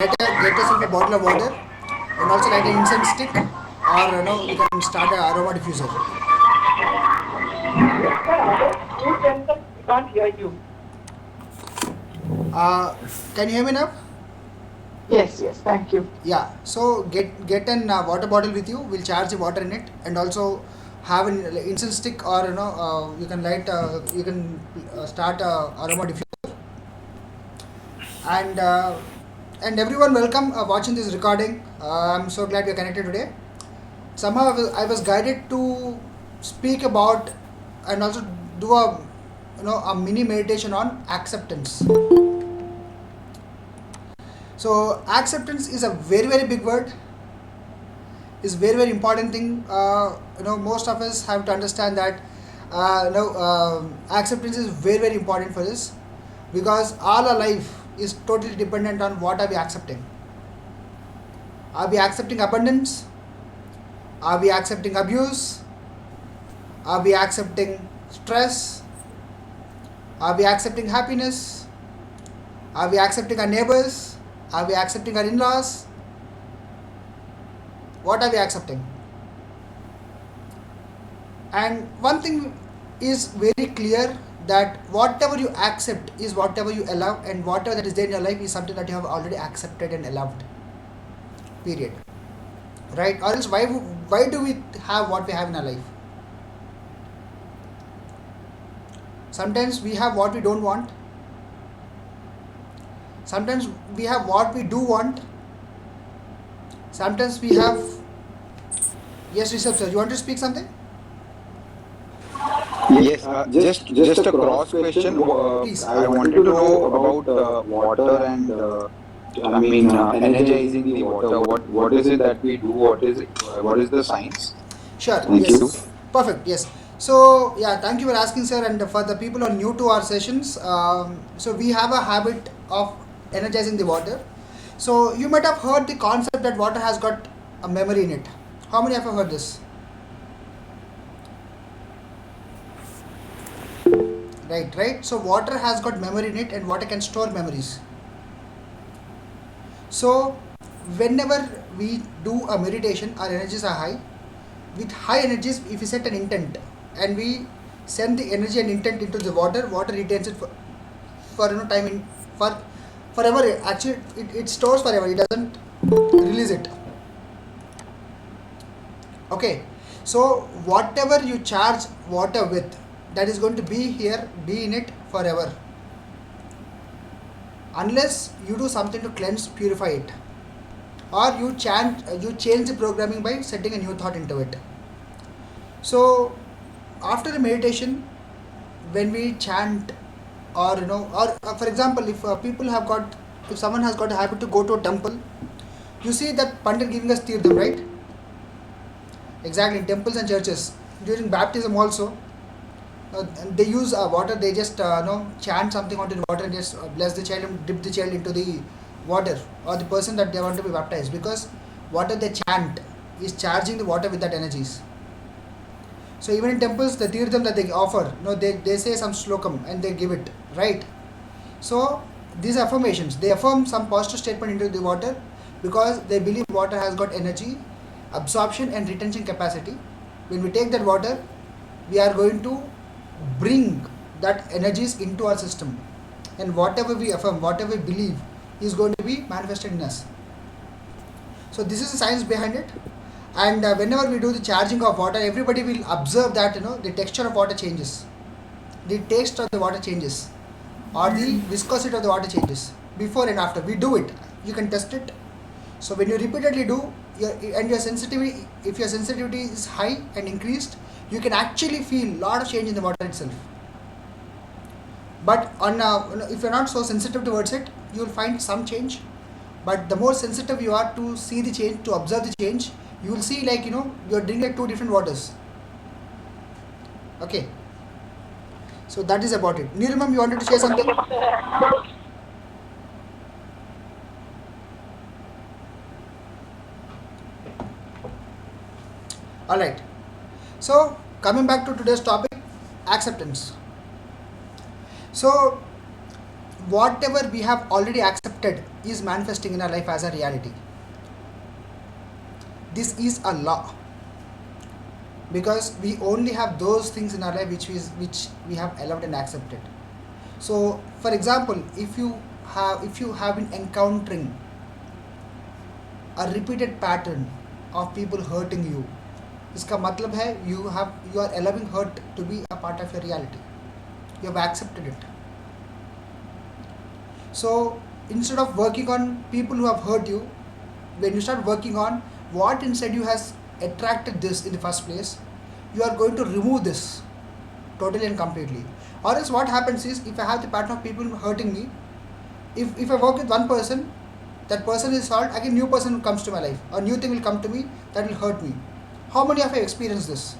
get yourself a bottle of water and also light an incense stick, or you can start an aroma diffuser. We can't hear you. Uh, can you hear me now? Yes, yes, thank you. Yeah. So get an water bottle with you. We'll charge the water in it, and also have an incense stick, or you can light. You can start a aroma diffuser, and and everyone welcome watching this recording. I'm so glad you're connected today. Somehow I was guided to speak about and also do a mini meditation on acceptance. So acceptance is a very big word, is very important thing. Most of us have to understand that acceptance is very important for us, because all our life is totally dependent on what are we accepting. Are we accepting abundance? Are we accepting abuse? Are we accepting stress? Are we accepting happiness? Are we accepting our neighbors? Are we accepting our in-laws? What are we accepting? And one thing is very clear, that whatever you accept is whatever you allow, and whatever that is there in your life is something that you have already accepted and allowed. Period. Right? Or else why do we have what we have in our life? Sometimes we have what we don't want. Sometimes we have what we do want. Sometimes we have. Yes, Rishabh sir, you want to speak something? Yes, just a cross question. Please. I wanted to know about water and energizing the water. What is it that we do? What is the science? Sure. Thank you. Yes. Perfect. Yes. So yeah, thank you for asking, sir. And for the people who are new to our sessions, so we have a habit of energizing the water. So you might have heard the concept that water has got a memory in it. How many have you heard this? Right. Right. So water has got memory in it, and water can store memories. So whenever we do a meditation, our energies are high. With high energies, if we set an intent and we send the energy and intent into the water, water retains it for time in for forever. Actually, it stores forever. It doesn't release it. Okay. So whatever you charge water with, that is going to be here, be in it forever. Unless you do something to cleanse, purify it, or you change the programming by setting a new thought into it. So after the meditation, when we chant, or for example, if someone has got a habit to go to a temple, you see that pandit giving us tirtham, right? Exactly. In temples and churches, during baptism also, they use water. They just chant something onto the water, and just bless the child and dip the child into the water, or the person that they want to be baptized, because water they chant is charging the water with that energies. So even in temples, the tirtham that they offer, they say some slokam and they give it, right? So these affirmations, they affirm some positive statement into the water, because they believe water has got energy, absorption and retention capacity. When we take that water, we are going to bring that energies into our system, and whatever we affirm, whatever we believe, is going to be manifested in us. So this is the science behind it. And whenever we do the charging of water, everybody will observe that the texture of water changes, the taste of the water changes, or the viscosity of the water changes before and after we do it. You can test it. So when you repeatedly do, your sensitivity, if your sensitivity is high and increased, you can actually feel a lot of change in the water itself. But if you're not so sensitive towards it, you will find some change. But the more sensitive you are to see the change, to observe the change, you will see, like you're drinking two different waters. Okay. So that is about it. Nirmam, you wanted to say something? All right. So coming back to today's topic, acceptance. So whatever we have already accepted is manifesting in our life as a reality. This is a law, because we only have those things in our life which we have allowed and accepted. So for example, if you have been encountering a repeated pattern of people hurting you, इसका मतलब है you are allowing hurt to be a part of your reality. You have accepted it. So instead of working on people who have hurt you, when you start working on what inside you has attracted this in the first place, you are going to remove this totally and completely. Or else what happens is, if I have the pattern of people hurting me, if I work with one person, that person is solved, again new person comes to my life, or new thing will come to me that will hurt me. How many of you experienced this?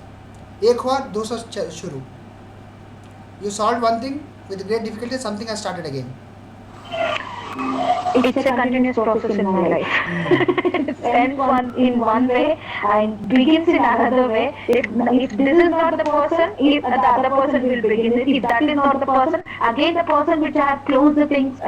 एक हुआ, दूसरा शुरू. You solved one thing with great difficulty, something has started again. It's a continuous process in my life. It ends in one way and begins in another way. If this is not the person, if the other person will begin it. If that is not the person, again the person which I have closed the things,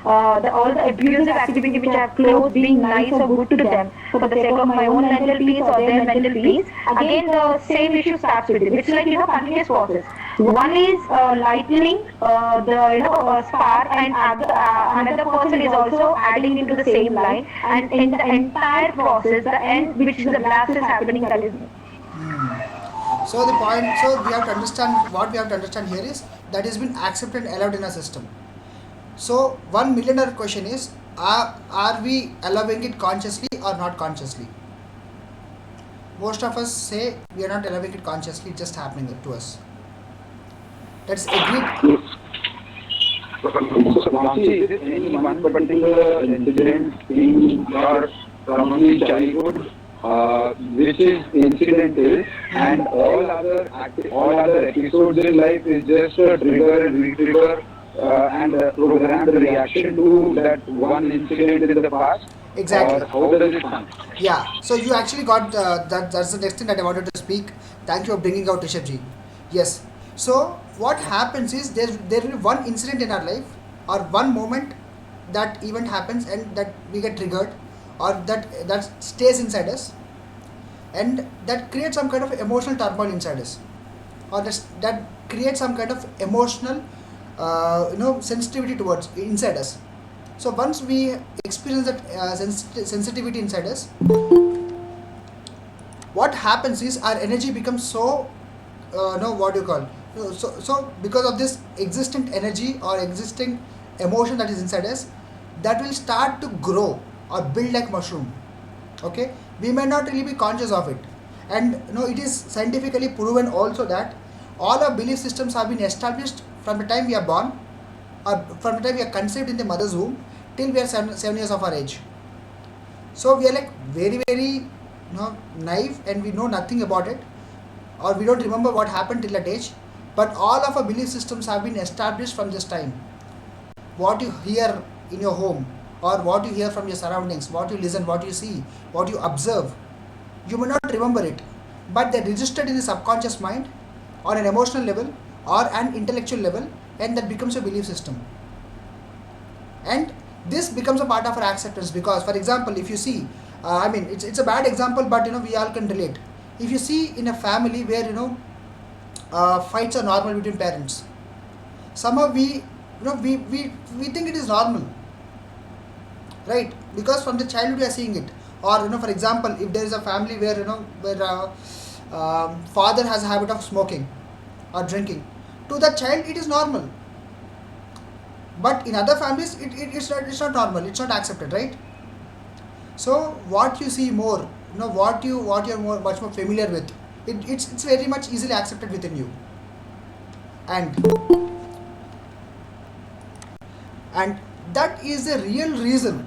all the abusive activity which I have closed, being nice or good to them for the sake of my own mental peace or their mental peace, again the same issue starts with it. It's like continuous process. One is lightening the spark, and another person is also adding into the same line, and in the entire process, the end which the blast is happening, that is me. So we have to understand, what we have to understand here is that has been accepted and allowed in our system. So $1 million question is, are we allowing it consciously or not consciously? Most of us say we are not allowing it consciously, it's just happening to us. Let's agree. So, Vamsi, is there any one particular incident in your from the childhood which is incidental, and all other episodes in life is just a trigger and re-trigger and a programmed reaction to that one incident in the past? Exactly. Or how does it happen? Yeah, so you actually got that's the next thing that I wanted to speak. Thank you for bringing out Rishabh. Yes. So what happens is, there will be one incident in our life, or one moment that event happens and that we get triggered, or that stays inside us, and that creates some kind of emotional turmoil inside us, or that creates some kind of emotional sensitivity towards inside us. So once we experience that sensitivity inside us, what happens is our energy becomes so so because of this existent energy or existing emotion that is inside us, that will start to grow or build like mushroom. Okay, we may not really be conscious of it, and it is scientifically proven also that all our belief systems have been established from the time we are born, or from the time we are conceived in the mother's womb till we are 7 years of our age. So we are like very very naive, and we know nothing about it, or we don't remember what happened till that age. But all of our belief systems have been established from this time. What you hear in your home, or what you hear from your surroundings, what you listen, what you see, what you observe, you may not remember it, but they're registered in the subconscious mind on an emotional level or an intellectual level, and that becomes a belief system. And this becomes a part of our acceptance, because, for example, if you see, it's a bad example, but we all can relate. If you see in a family where fights are normal between parents, somehow we think it is normal, right? Because from the childhood we are seeing it. Or for example, if there is a family where father has a habit of smoking or drinking, to the child it is normal. But in other families it's not normal, it's not accepted, right? So what you see more, what you're much more familiar with, it's very much easily accepted within you. And that is the real reason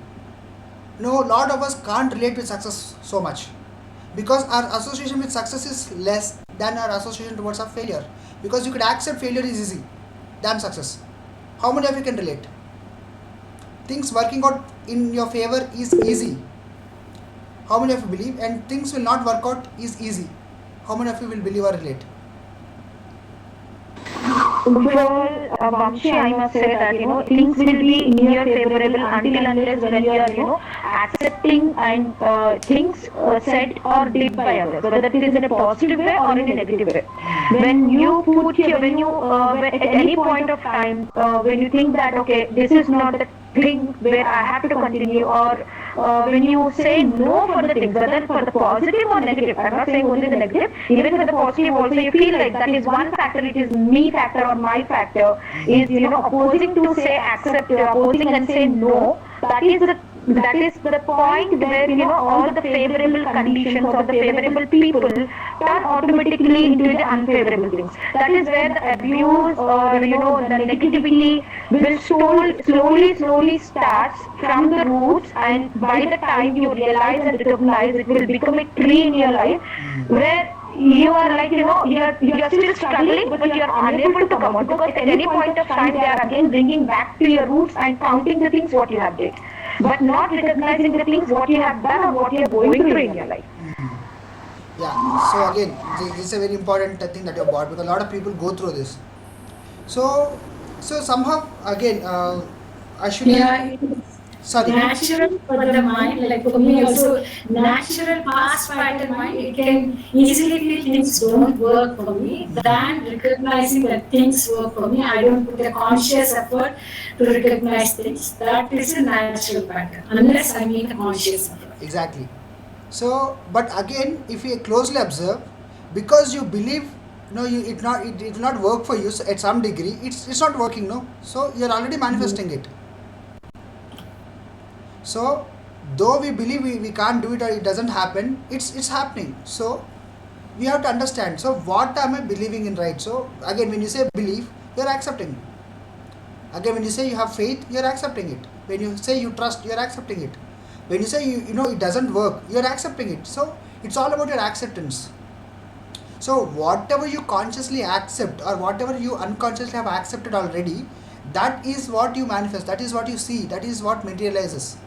a lot of us can't relate with success so much, because our association with success is less than our association towards our failure. Because you could accept failure is easy than success. How many of you can relate? Things working out in your favor is easy. How many of you believe? And things will not work out is easy. How many of you will believe or relate? Well, Vamshi, I must say that things will be in your favorable until unless when you are accepting and things said or did by others, whether it is in a positive way or in a negative way. When at any point of time when you think that okay, this is not the thing where I have to continue, or when you say no for the things, whether for the positive or negative. I'm not saying only the negative. Even for the positive also, you feel like that is one factor. It is me factor or my factor is opposing to say accept, opposing and say no. That is the point where all the favorable conditions or the favorable people turn automatically into the unfavorable things. That is where the abuse or the negativity will slowly starts from the roots, and by the time you realize and recognize, it will become a tree in your life where you are like you're still struggling, but you're unable to come out, because at any point of time they are again bringing back to your roots and counting the things what you have did, but not recognizing the things what you have done or what you're going through in your life. Yeah. So again, this is a very important thing that you brought, because a lot of people go through this. So, so somehow again, Ashwini, Yeah, it's sorry. natural for the mind, like for me also, natural past pattern mind, it can easily feel things don't work for me, than recognizing that things work for me. I don't put a conscious effort to recognize things. That is a natural pattern, unless I make a conscious effort. Exactly. So, but again, if you closely observe, because you believe, no, it will not work for you. So at some degree, it's not working. No, so you're already manifesting it. So, though we believe we can't do it or it doesn't happen, it's happening. So we have to understand. So what am I believing in, right? So again, when you say belief, you're accepting. Again, when you say you have faith, you're accepting it. When you say you trust, you're accepting it. When you say you know it doesn't work, you're accepting it. So it's all about your acceptance. So whatever you consciously accept or whatever you unconsciously have accepted already, that is what you manifest. That is what you see. That is what materializes.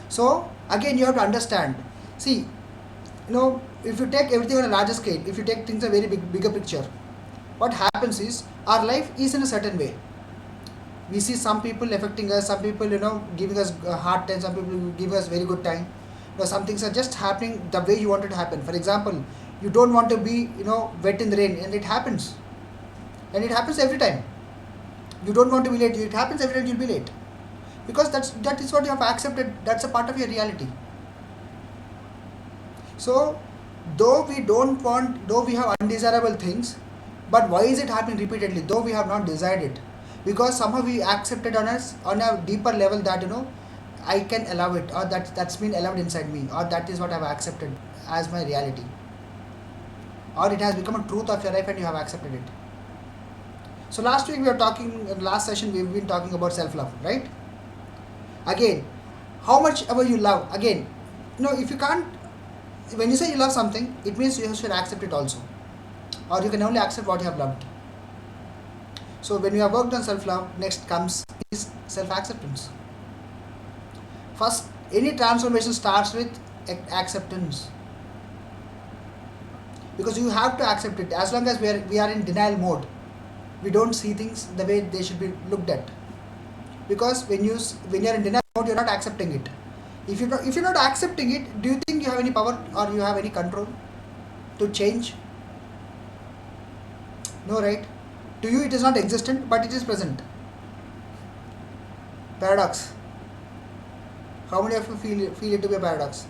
So again, you have to understand. See, if you take everything on a larger scale, if you take things a very bigger picture, what happens is our life is in a certain way. We see some people affecting us, some people giving us hard time, some people give us very good time. Some things are just happening the way you want it to happen. For example, you don't want to be wet in the rain, and it happens, and it happens every time. You don't want to be late, it happens every time you'll be late, because that is what you have accepted. That's a part of your reality. So though we have undesirable things, but why is it happening repeatedly? Though we have not desired it, because somehow we accepted on a deeper level that I can allow it, or that's been allowed inside me, or that is what I've accepted as my reality, or it has become a truth of your life and you have accepted it. So last week last session we've been talking about self-love, right? Again, how much ever you love, again, if you can't, when you say you love something, it means you should accept it also, or you can only accept what you have loved. So when you have worked on self-love, next comes is self-acceptance. First, any transformation starts with acceptance, because you have to accept it. As long as we are in denial mode, we don't see things the way they should be looked at, because when you're in denial mode, you're not accepting it. If you're not accepting it, do you think you have any power or you have any control to change? No, right? To you it is not existent, but it is present. Paradox. How many of you feel it to be a paradox?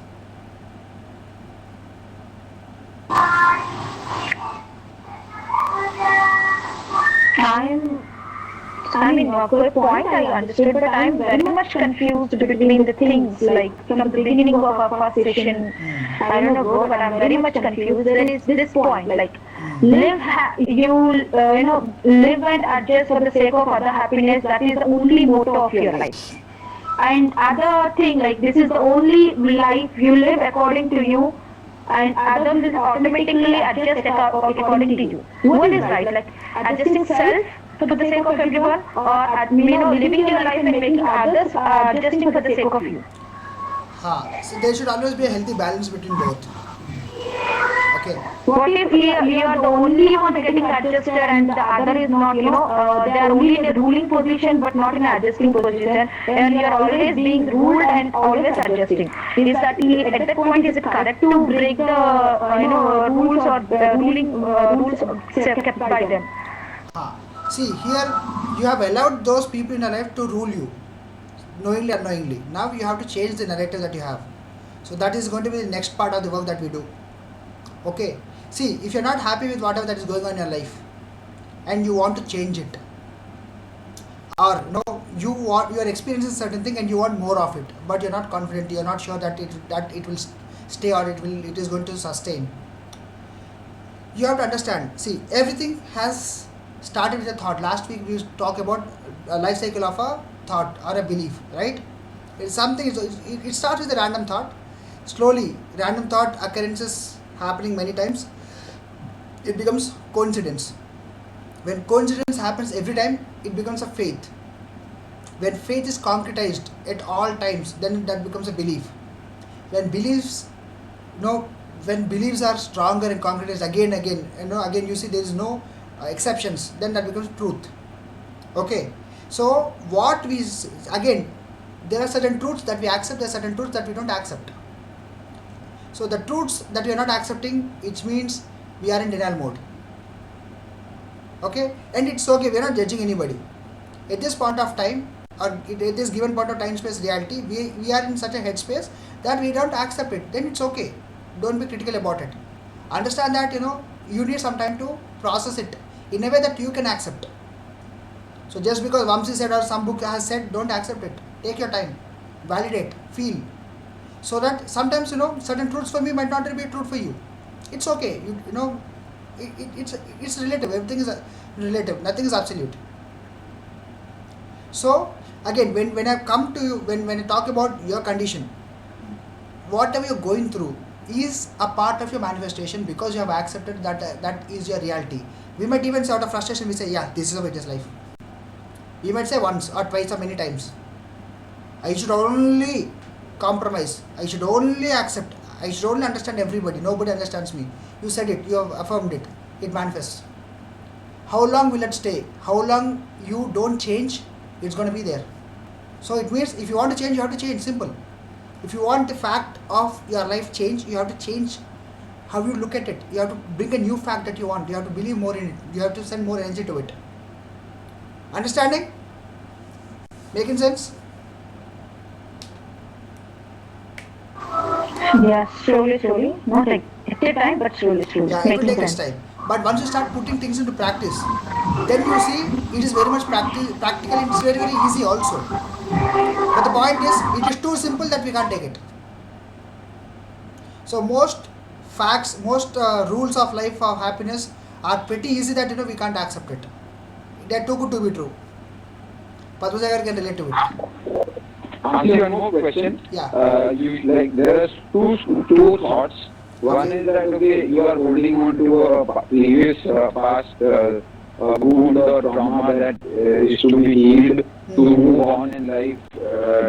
Good point, I understood, but I'm very much confused between the things, like from the beginning of our first session. I don't know, bro, but I'm very much confused. There is this point, like live and adjust for the sake of other happiness. That is the only motto of your life. And other thing, like this is the only life you live according to you, and others will automatically adjust according to you. What is right? Like adjusting self for the sake of everyone, or living your life and making others adjusting for the sake of you. So there should always be a healthy balance between both. Okay. What if you are the only one getting adjusted and the other is not, they are only in a ruling position but not in an adjusting position, and you are always being ruled and always adjusting. Is that at that point is it correct to break the rules or ruling rules kept by them? See, here you have allowed those people in your life to rule you, knowingly or unknowingly. Now you have to change the narrative that you have. So that is going to be the next part of the work that we do. Okay. See, if you're not happy with whatever that is going on in your life, and you want to change it, or you are experiencing certain thing and you want more of it, but you're not confident, you're not sure that it will stay or it is going to sustain. You have to understand. See, everything has started with a thought. Last week we talked about a life cycle of a thought or a belief, right? It's something. It starts with a random thought. Slowly, random thought occurrences happening many times. It becomes coincidence. When coincidence happens every time, it becomes a faith. When faith is concretized at all times, then that becomes a belief. When beliefs, when beliefs are stronger and concretized again you see there is no exceptions, then that becomes truth. Okay. So again, there are certain truths that we accept, there are certain truths that we don't accept. So the truths that we are not accepting, it means we are in denial mode. Okay, and it's okay, we are not judging anybody. At this point of time, or at this given point of time space reality, we are in such a headspace that we don't accept it, then it's okay. Don't be critical about it. Understand that you need some time to process it in a way that you can accept. So just because Vamsi said or some book has said, don't accept it. Take your time, validate, feel. So that sometimes certain truths for me might not be true for you. It's okay. It's relative. Everything is relative. Nothing is absolute. So again, when I come to you, when I talk about your condition, whatever you're going through is a part of your manifestation, because you have accepted that is your reality. We might even say out of frustration, we say, yeah, this is how it is life. We might say once or twice or many times, I should only compromise, I should only accept, I should only understand everybody, nobody understands me. You said it, you have affirmed it, it manifests. How long will it stay? How long you don't change, it's going to be there. So it means if you want to change, you have to change, simple. If you want the fact of your life change, you have to change how you look at it. You have to bring a new fact that you want, you have to believe more in it, you have to send more energy to it. Understanding? Making sense? Yeah, slowly. Not like at a time, but slowly. Yeah, it will take its time. But once you start putting things into practice, then you see it is very much practical, it's very, very easy also. But the point is, it is too simple that we can't take it. So most facts, most rules of life, of happiness are pretty easy that we can't accept it. They are too good to be true. Padmaja can relate to it. Answer one more question. Yeah. There are two thoughts. One is that you are holding on to a previous past wound or trauma that is to be healed, to move on in life,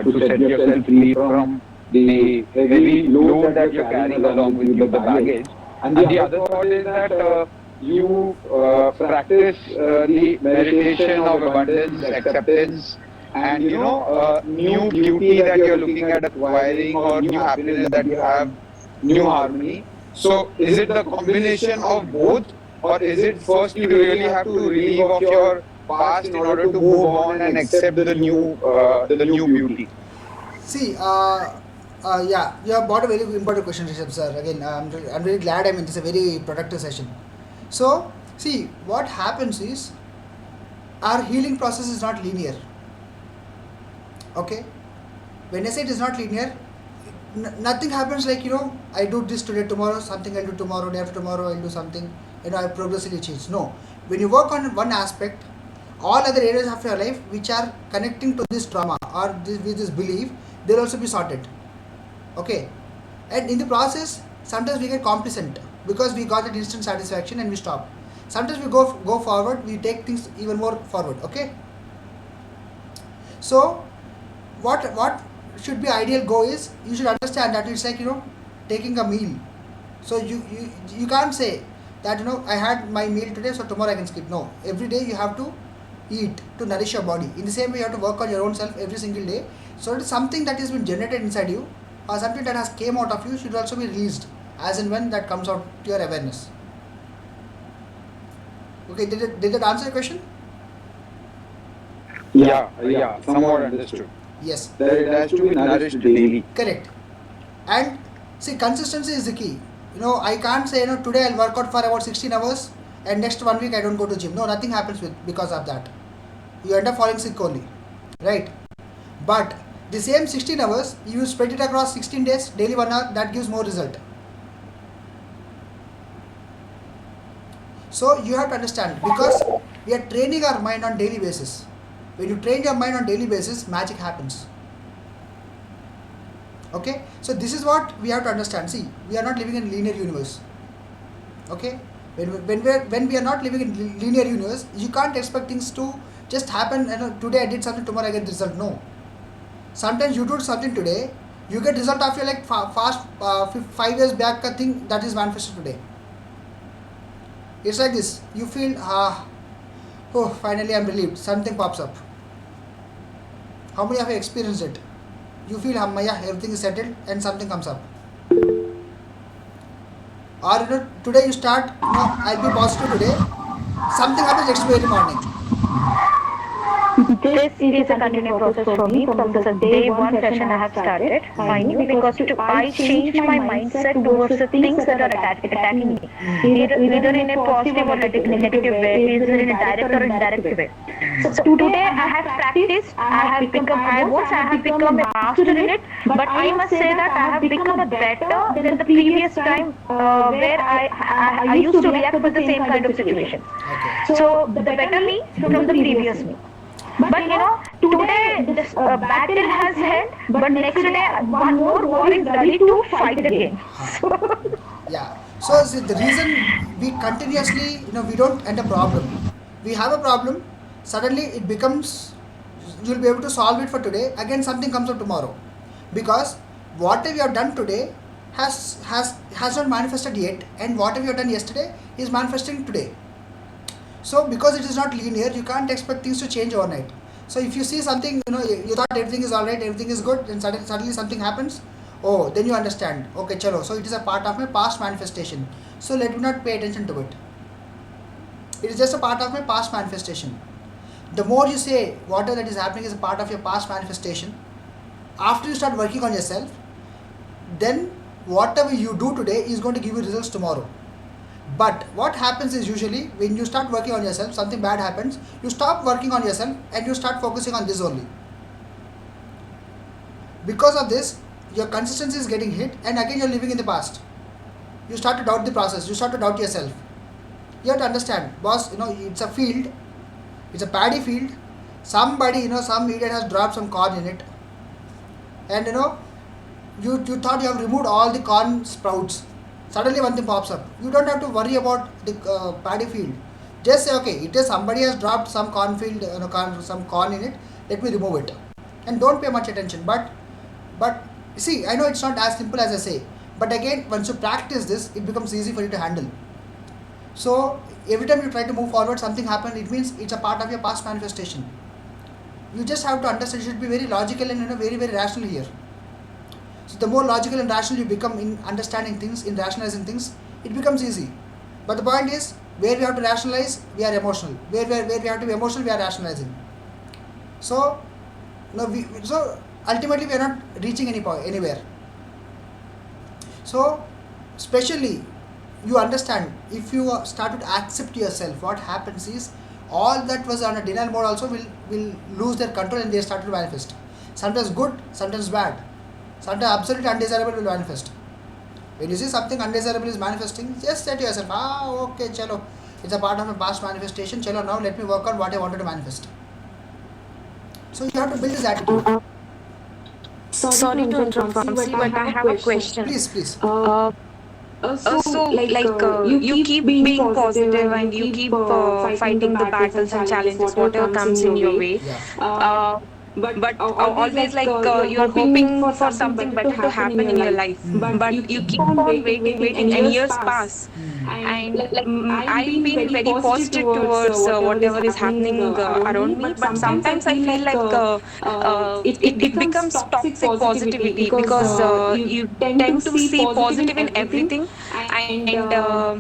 to set yourself free from the heavy load that you're carrying along with you, the baggage. And the other thought is that you practice the meditation of abundance, acceptance, and new beauty that you're looking at acquiring, or new happiness that you have, new harmony. So is it the combination of both, or is it first you really have to relieve of your past in order to move on and accept the new beauty? See, yeah, you have brought a very important question, Rishabh sir. Again, I'm really glad. It's a very productive session. So, see, what happens is our healing process is not linear. Okay, when I say it is not linear, nothing happens like I do this today, tomorrow something I'll do tomorrow, day after tomorrow I'll do something. I progressively change. No, when you work on one aspect, all other areas of your life which are connecting to this trauma or with this belief, they'll also be sorted. Okay, and in the process, sometimes we get complacent because we got that instant satisfaction and we stop. Sometimes we go forward, we take things even more forward. Okay, so what should be ideal goal is, you should understand that it's like taking a meal. So you can't say that I had my meal today, so tomorrow I can skip. No, every day you have to eat to nourish your body. In the same way, you have to work on your own self every single day. So it is something that has been generated inside you, or something that has came out of you should also be released as and when that comes out to your awareness. Okay, did that answer your question? Yeah, somewhat understood. Yes, That it has to be nourished daily. correct. And see, consistency is the key. I can't say today I'll work out for about 16 hours and next 1 week I don't go to gym. No, nothing happens because of that. You end up falling sick only, right? But the same 16 hours, you spread it across 16 days, daily 1 hour, that gives more result. So you have to understand, because we are training our mind on daily basis. When you train your mind on daily basis, magic happens. Okay, so this is what we have to understand. See, we are not living in a linear universe. Okay, when we are not living in linear universe, you can't expect things to just happen. Today I did something, tomorrow I get the result. No, sometimes you do something today, you get result after like fast 5 years back thing that is manifested today. It's like this. You feel oh, finally I'm relieved. Something pops up. How many of you experienced it? You feel everything is settled and something comes up. Or today you start, I'll be positive today. Something happens next very morning. This is a continuing process for me from the day one session I have started. Finding because I change my mindset towards the things that are attacking me, either in a positive or negative way, either in a direct or indirect way. So today I have practiced. I have become a master in it. But I must say that I have become better than the previous time where I used to react with the same kind of situation. Okay. So the better me from the previous me. But today this battle has end, but next day one more war is ready to fight again. Yeah. So see, the reason we continuously, we don't end a problem. We have a problem. Suddenly it becomes, you'll be able to solve it for today. Again, something comes up tomorrow, because whatever you have done today has not manifested yet, and whatever you have done yesterday is manifesting today. So because it is not linear, you can't expect things to change overnight. So if you see something, you thought everything is alright, everything is good, then suddenly something happens. Oh, then you understand. Okay, chalo. So it is a part of my past manifestation. So let me not pay attention to it. It is just a part of my past manifestation. The more you say whatever that is happening is a part of your past manifestation, after you start working on yourself, then whatever you do today is going to give you results tomorrow. But what happens is, usually when you start working on yourself, something bad happens, you stop working on yourself and you start focusing on this only. Because of this, your consistency is getting hit, and again you're living in the past. You start to doubt the process, you start to doubt yourself. You have to understand, boss, it's a field, it's a paddy field. Somebody, some idiot has dropped some corn in it, and you thought you have removed all the corn sprouts. Suddenly one thing pops up. You don't have to worry about the paddy field. Just say, okay, it is somebody has dropped some cornfield, some corn in it. Let me remove it, and don't pay much attention. But see, I know it's not as simple as I say. But again, once you practice this, it becomes easy for you to handle. So every time you try to move forward, something happens. It means it's a part of your past manifestation. You just have to understand. You should be very logical and very, very rational here. So the more logical and rational you become in understanding things, in rationalizing things, it becomes easy. But the point is, where we have to rationalize, we are emotional. Where we have to be emotional, we are rationalizing. So, so ultimately we are not reaching anywhere. So, especially you understand, if you start to accept yourself, what happens is all that was on a denial mode also will lose their control, and they start to manifest. Sometimes good, sometimes bad. Sometimes absolutely undesirable will manifest. When you see something undesirable is manifesting, just say to yourself, okay, chalo, it's a part of my past manifestation, chalo, now let me work on what I wanted to manifest. So you have to build this attitude. Sorry to interrupt, Vamsi, but I have a question. Please. You keep being positive and you keep fighting the battles and challenges, whatever comes in your way. Yeah. but always like you're hoping for something better to happen in your life, but you keep on waiting, and years pass. And like I've been very positive towards whatever is happening around me, but sometimes I feel like it becomes toxic positivity, because you tend to see positive in everything, and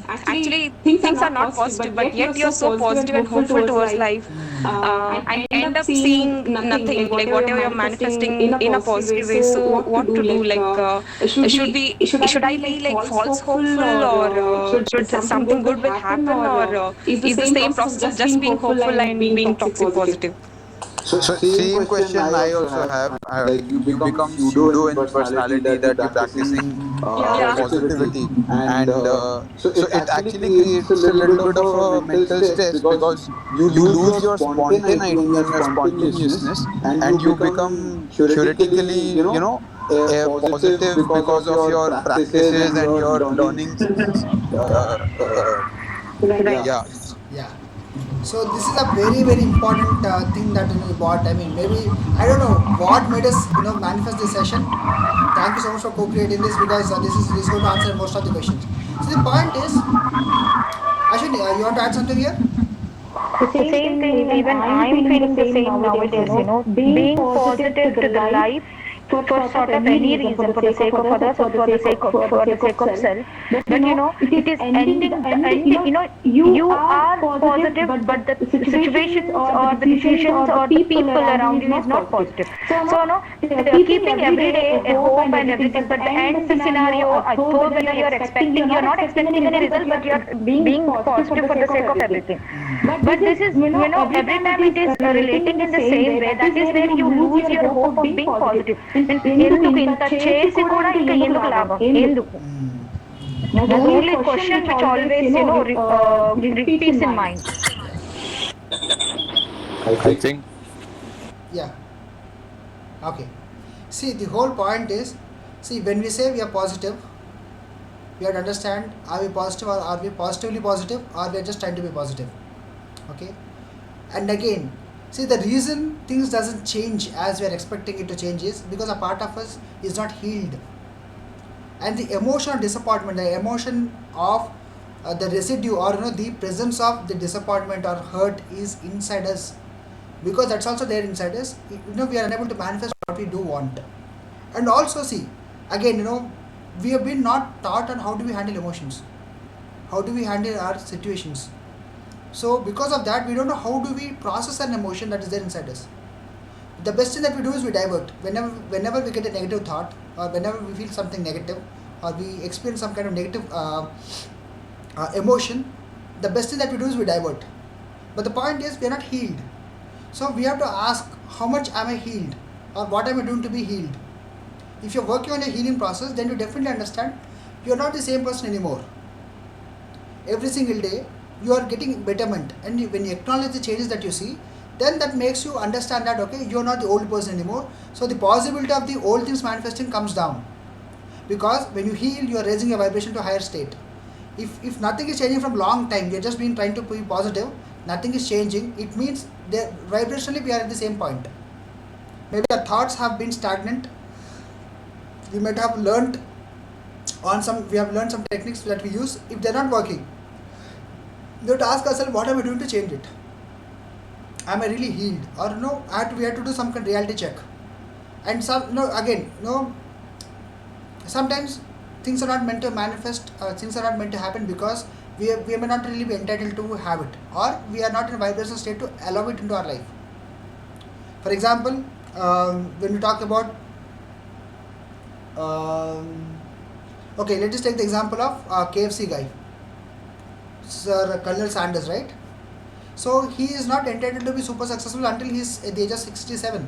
actually things are not positive, but yet you're so positive and hopeful towards life, and end up seeing nothing, like whatever you're manifesting in a positive way. So what to do? Like should I be like false hopeful, or should something good will happen, or is the same process of just being hopeful and being toxic positive? So same question I also have. You become pseudo in personality that you're practicing Yeah. positivity, and so it actually creates a little bit of a mental stress, because you lose your spontaneity and your spontaneousness, and you become theoretically, positive because of your practices and your learnings. Uh, uh, Right. yeah. Yeah. So this is a very very important thing that you bought. I mean, maybe I don't know what made us manifest this session. Thank you so much for co-creating this, because this is going to answer most of the questions. So the point is, Ashwini, you want to add something here? The same thing, even I'm feeling the same nowadays, being positive to the life for sort of any reason, for the sake of others or for the sake of self. But it is ending the end, you are positive, but the situations or the decisions or the people around you is not positive. So keeping every day a hope and everything, but the end scenario, I suppose when you're not expecting any result, but you're being positive for the sake of everything. But this is, every time it is relating in the same way, that is where you lose your hope of being positive. ఎందుకు ఇంత చేసి కూడా ఇంకా ఎందుకు లాభం, ఎందుకు? That's the only question which always repeats in mind. I think Yeah. Okay. See, the whole point is, see, when we say we are positive, we have to understand, are we positive, or are we positively positive, or we are just trying to be positive? Okay. And again, see, the reason things doesn't change as we are expecting it to change is because a part of us is not healed, and the emotion of disappointment, the emotion of the residue, or the presence of the disappointment or hurt is inside us, because that's also there inside us. We are unable to manifest what we do want. And also, see, again, we have been not taught on how do we handle emotions, how do we handle our situations. So because of that, we don't know how do we process an emotion that is there inside us. The best thing that we do is we divert. Whenever we get a negative thought, or whenever we feel something negative, or we experience some kind of negative emotion, the best thing that we do is we divert. But the point is, we are not healed. So we have to ask, how much am I healed, or what am I doing to be healed? If you're working on a healing process, then you definitely understand you're not the same person anymore. Every single day you are getting betterment, and when you acknowledge the changes that you see, then that makes you understand that, okay, you're not the old person anymore. So the possibility of the old things manifesting comes down, because when you heal, you are raising your vibration to a higher state. If nothing is changing from long time, you're just been trying to be positive, nothing is changing, it means that vibrationally we are at the same point. Maybe our thoughts have been stagnant. We might have learned some techniques that we use. If they're not working, we have to ask ourselves, what am I doing to change it? Am I really healed, or no? We have to do some kind of reality check. And sometimes things are not meant to manifest. Things are not meant to happen because we may not really be entitled to have it, or we are not in a vibrational state to allow it into our life. For example, when we talk about okay, let us take the example of KFC guy, Sir Colonel Sanders, right? So he is not entitled to be super successful until he is at the age of 67.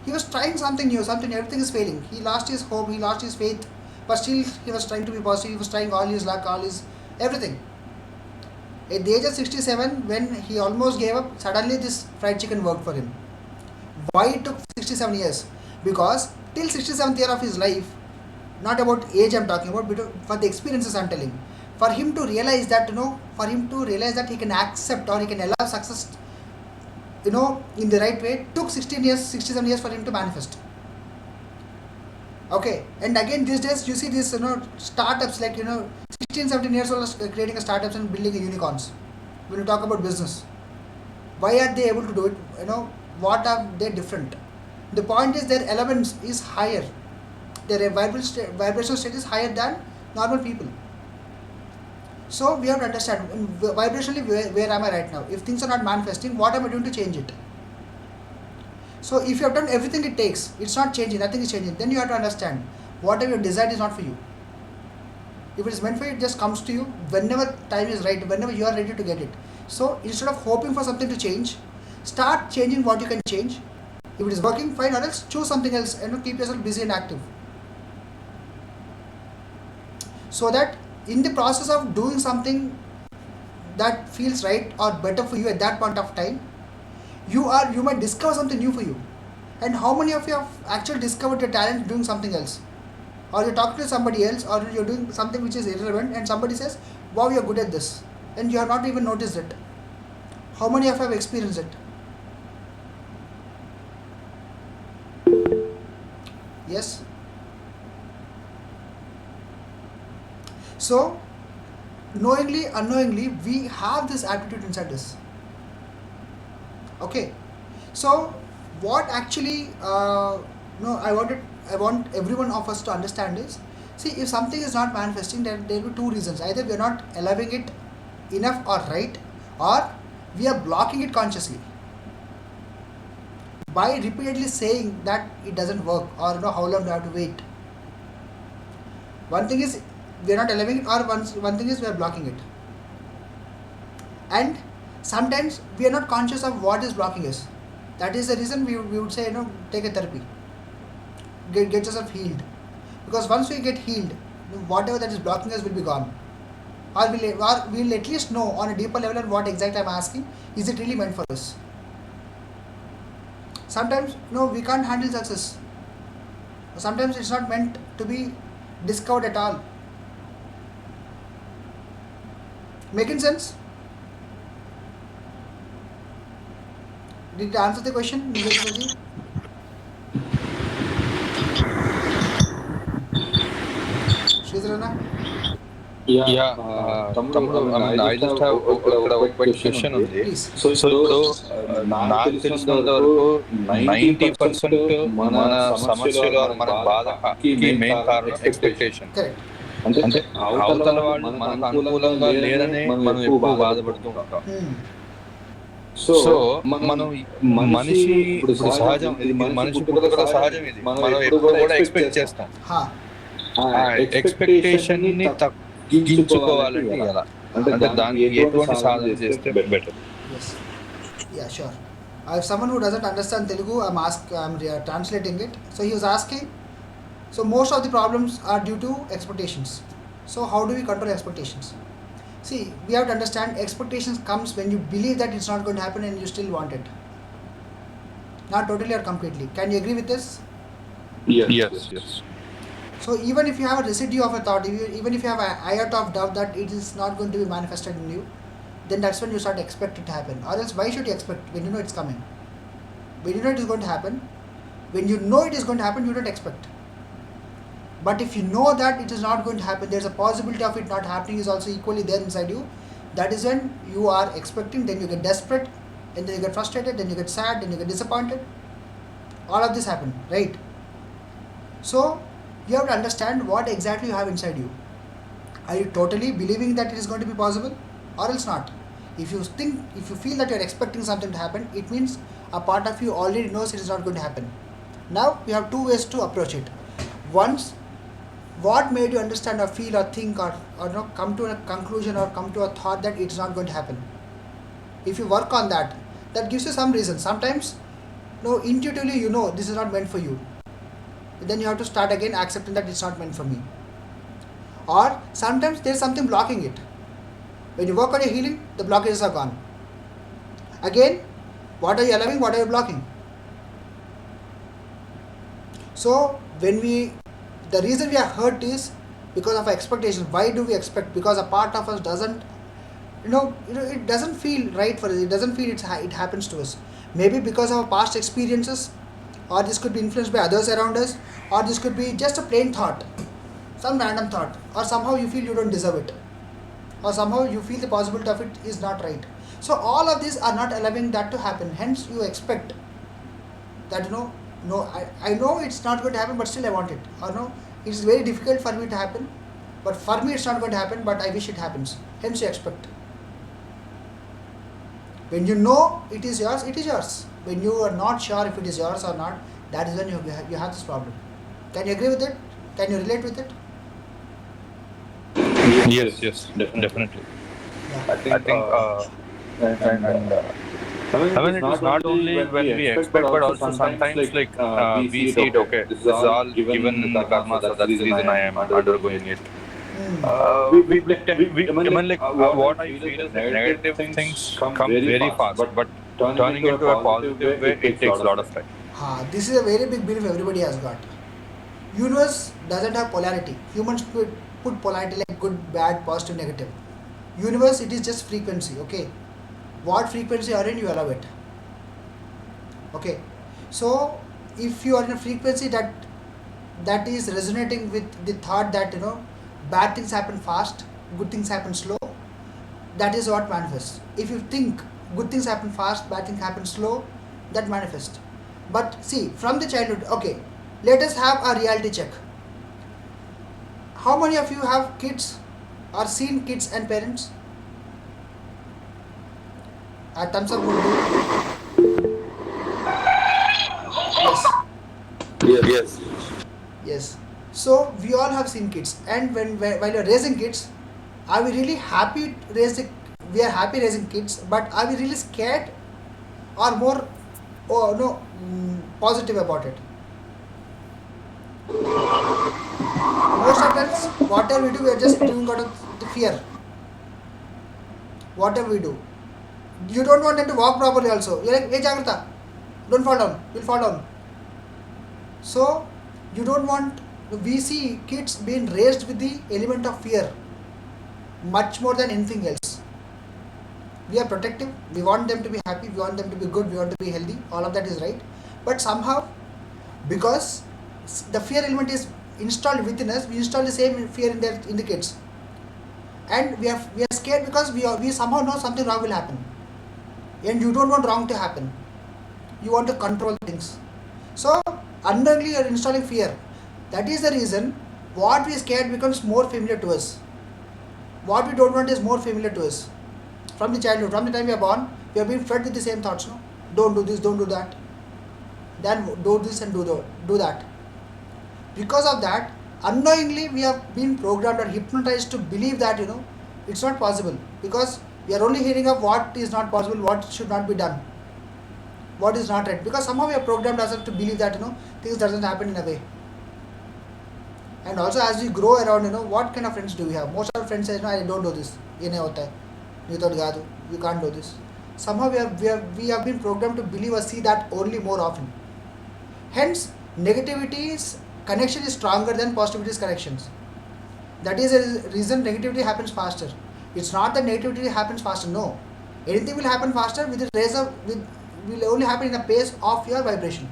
He was trying something new, everything is failing. He lost his hope, he lost his faith, but still he was trying to be positive. He was trying all his luck, all his everything. At the age of 67, when he almost gave up, suddenly this fried chicken worked for him. Why it took 67 years? Because till 67th year of his life, not about age I'm talking about, but for the experiences I'm telling, for him to realize that he can accept, or he can allow success in the right way, took 67 years for him to manifest. Okay, and again these days you see these startups like 16, 17 years old creating a startups and building a unicorns. When you talk about business, why are they able to do it? What are they different? The point is their elements is higher, their vibrational state is higher than normal people. So we have to understand vibrationally where am I right now. If things are not manifesting, what am I doing to change it? So if you have done everything it takes, it's not changing, nothing is changing, then you have to understand whatever you desired is not for you. If it is meant for you, it just comes to you whenever time is right, whenever you are ready to get it. So instead of hoping for something to change, start changing what you can change. If it is working, fine, or else choose something else and keep yourself busy and active. So that in the process of doing something that feels right or better for you at that point of time, you might discover something new for you. And how many of you have actually discovered your talent doing something else? Or you're talking to somebody else, or you're doing something which is irrelevant, and somebody says, wow, you're good at this, and you have not even noticed it. How many of you have experienced it? Yes? So, knowingly, unknowingly, we have this aptitude inside us. Okay, so what actually I want everyone of us to understand is, see, if something is not manifesting, then there will be two reasons. Either we are not allowing it enough or right, or we are blocking it consciously by repeatedly saying that it doesn't work, or how long do I have to wait. One thing is we are not allowing it, or one thing is we are blocking it. And sometimes we are not conscious of what is blocking us. That is the reason we would say, take a therapy, get yourself healed. Because once we get healed, whatever that is blocking us will be gone. Or we'll at least know on a deeper level what exactly I'm asking, is it really meant for us? Sometimes we can't handle success. Sometimes it's not meant to be discovered at all. Making sense? Did I answer the question, Nileshwarji? Sridharana? తమ్ముడు I just have ఇక్కడ ఒక question ఉంది. Please. So ఇప్పుడు నాకు తెలిసినంత వరకు 90% మన సమస్యలు మన బాధకి మెయిన్ కారణం ఎక్స్పెక్టేషన్. Correct. అంటే అవతల వాళ్ళు మనకు అనుకూలంగా లేరనే మనం ఎక్కువ బాధపడుతూ ఉంటాం. సో మనం మనిషి ఇప్పుడు సహజం, ఇది మనిషి పుట్టుకతో సహజం. ఇది మనం ఎప్పుడు కూడా ఎక్స్పెక్ట్ చేస్తాం. ఎక్స్పెక్టేషన్ ని తగ్గించుకోవాలంటే ఎలా, అంటే దానికి ఎటువంటి సాధన చేస్తే better? Yes. Yeah, sure. If someone who doesn't understand Telugu, I'm translating it. So he was asking, so most of the problems are due to expectations. So how do we control expectations? See, we have to understand expectations comes when you believe that it's not going to happen and you still want it. Not totally or completely. Can you agree with this? Yes. So even if you have a residue of a thought, even if you have an iota of doubt that it is not going to be manifested in you, then that's when you start expecting it to happen. Or else why should you expect when you know it's coming? When you know it is going to happen, when you know it is going to happen, you don't expect. But if you know that it is not going to happen, there's a possibility of it not happening is also equally there inside you. That is when you are expecting, then you get desperate, and then you get frustrated, then you get sad, then you get disappointed. All of this happen, right? So you have to understand what exactly you have inside you. Are you totally believing that it is going to be possible, or else not? If you feel that you are expecting something to happen, it means a part of you already knows it is not going to happen. Now we have two ways to approach it. Once, what made you understand or feel or think or come to a conclusion or come to a thought that it's not going to happen? If you work on that, that gives you some reason. Sometimes intuitively you know this is not meant for you. Then you have to start again accepting that it's not meant for me. Or sometimes there's something blocking it. When you work on your healing, the blockages are gone. Again, what are you allowing, what are you blocking? So the reason we are hurt is because of our expectations. Why do we expect? Because a part of us doesn't, it doesn't feel right for us. It doesn't feel it happens to us. maybe because of our past experiences, or this could be influenced by others around us, or this could be just a plain thought, some random thought, or somehow you feel you don't deserve it, or somehow you feel the possibility of it is not right. So all of these are not allowing that to happen. Hence you expect that no, I know it's not going to happen, but still I want it. Or no, it's very difficult for me to happen, but for me it's not going to happen, but I wish it happens. Hence you expect. When you know it is yours, it is yours. When you are not sure if it is yours or not, that is when you have this problem. Can you agree with it? Can you relate with it? Yes, definitely. Yeah. I think, I mean, it is not only when we expect, but also sometimes like we see it. Okay, this is all given in the karma, so that's the reason I am undergoing it. I mean, like what I feel is that negative things come very fast, but turning into a positive way, it takes a lot of time. This is a very big belief everybody has got. Universe doesn't have polarity. Humans put polarity like good, bad, positive, negative. Universe, it is just frequency. Okay, what frequency are in, you allow it. Okay, so if you are in a frequency that is resonating with the thought that bad things happen fast, good things happen slow, that is what manifests. If you think good things happen fast, bad things happen slow, that manifests. But see, from the childhood, okay, let us have a reality check. How many of you have kids or seen kids and parents? A thumbs up would do. Yes. Yes. So we all have seen kids, and while you're raising kids, are we really happy raising? We are happy raising kids, but are we really scared, or more, positive about it? Most of times, whatever we do, we are just doing out of the fear. Whatever we do, you don't want them to walk properly. Also, you're like, "Hey, Jagrata, don't fall down. You'll fall down." So you don't want. We see kids being raised with the element of fear much more than anything else. We are protective, we want them to be happy, we want them to be good, we want to be healthy, all of that is right. But somehow, because the fear element is installed within us, we install the same fear in the kids. And we are scared because we somehow know something wrong will happen. And you don't want wrong to happen. You want to control things. So, unknowingly you are installing fear. That is the reason what we scared becomes more familiar to us. What we don't want is more familiar to us. From the childhood, from the time we are born, we have been fed with the same thoughts. No? Don't do this, don't do that. Then do this and do that. Because of that, unknowingly we have been programmed or hypnotized to believe that it's not possible. Because we are only hearing of what is not possible, what should not be done, what is not right. Because somehow we are programmed ourselves to believe that things doesn't happen in a way. And also as we grow around, what kind of friends do we have? Most of our friends say, I don't do this. You can't do this. Somehow we have been programmed to believe or see that only more often. Hence, negativity's connection is stronger than positivity's connections. That is the reason negativity happens faster. It's not that negativity happens faster, no. Anything will happen faster with the will only happen in the pace of your vibration.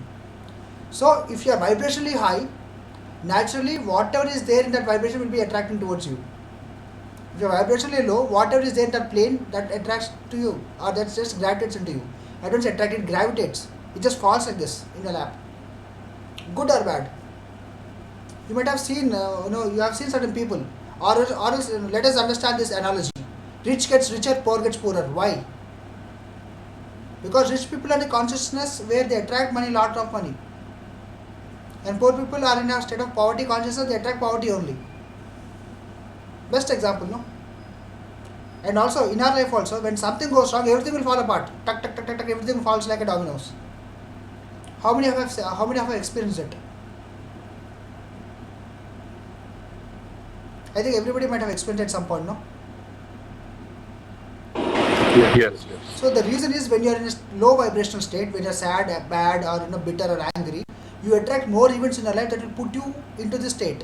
So if you are vibrationally high, naturally whatever is there in that vibration will be attracting towards you. If you are vibrationally low, whatever is there in that plane that attracts to you, or that just gravitates into you. I don't say attract, it gravitates. It just falls like this in your lap. Good or bad. You might have seen, you have seen certain people. Or else, let us understand this analogy. Rich gets richer, poor gets poorer. Why? Because rich people are in the consciousness where they attract money, lot of money. And poor people are in a state of poverty consciousness, they attract poverty only. Best example, no? And also in our life also, when something goes wrong, everything will fall apart. Tuck, tuck, tuck, tuck, tuck, everything falls like a dominoes. How many of have experienced it? I think everybody might have experienced at some point, no? Yes. So the reason is when you are in a low vibrational state, when you are sad, bad, or bitter or angry, you attract more events in your life that will put you into this state.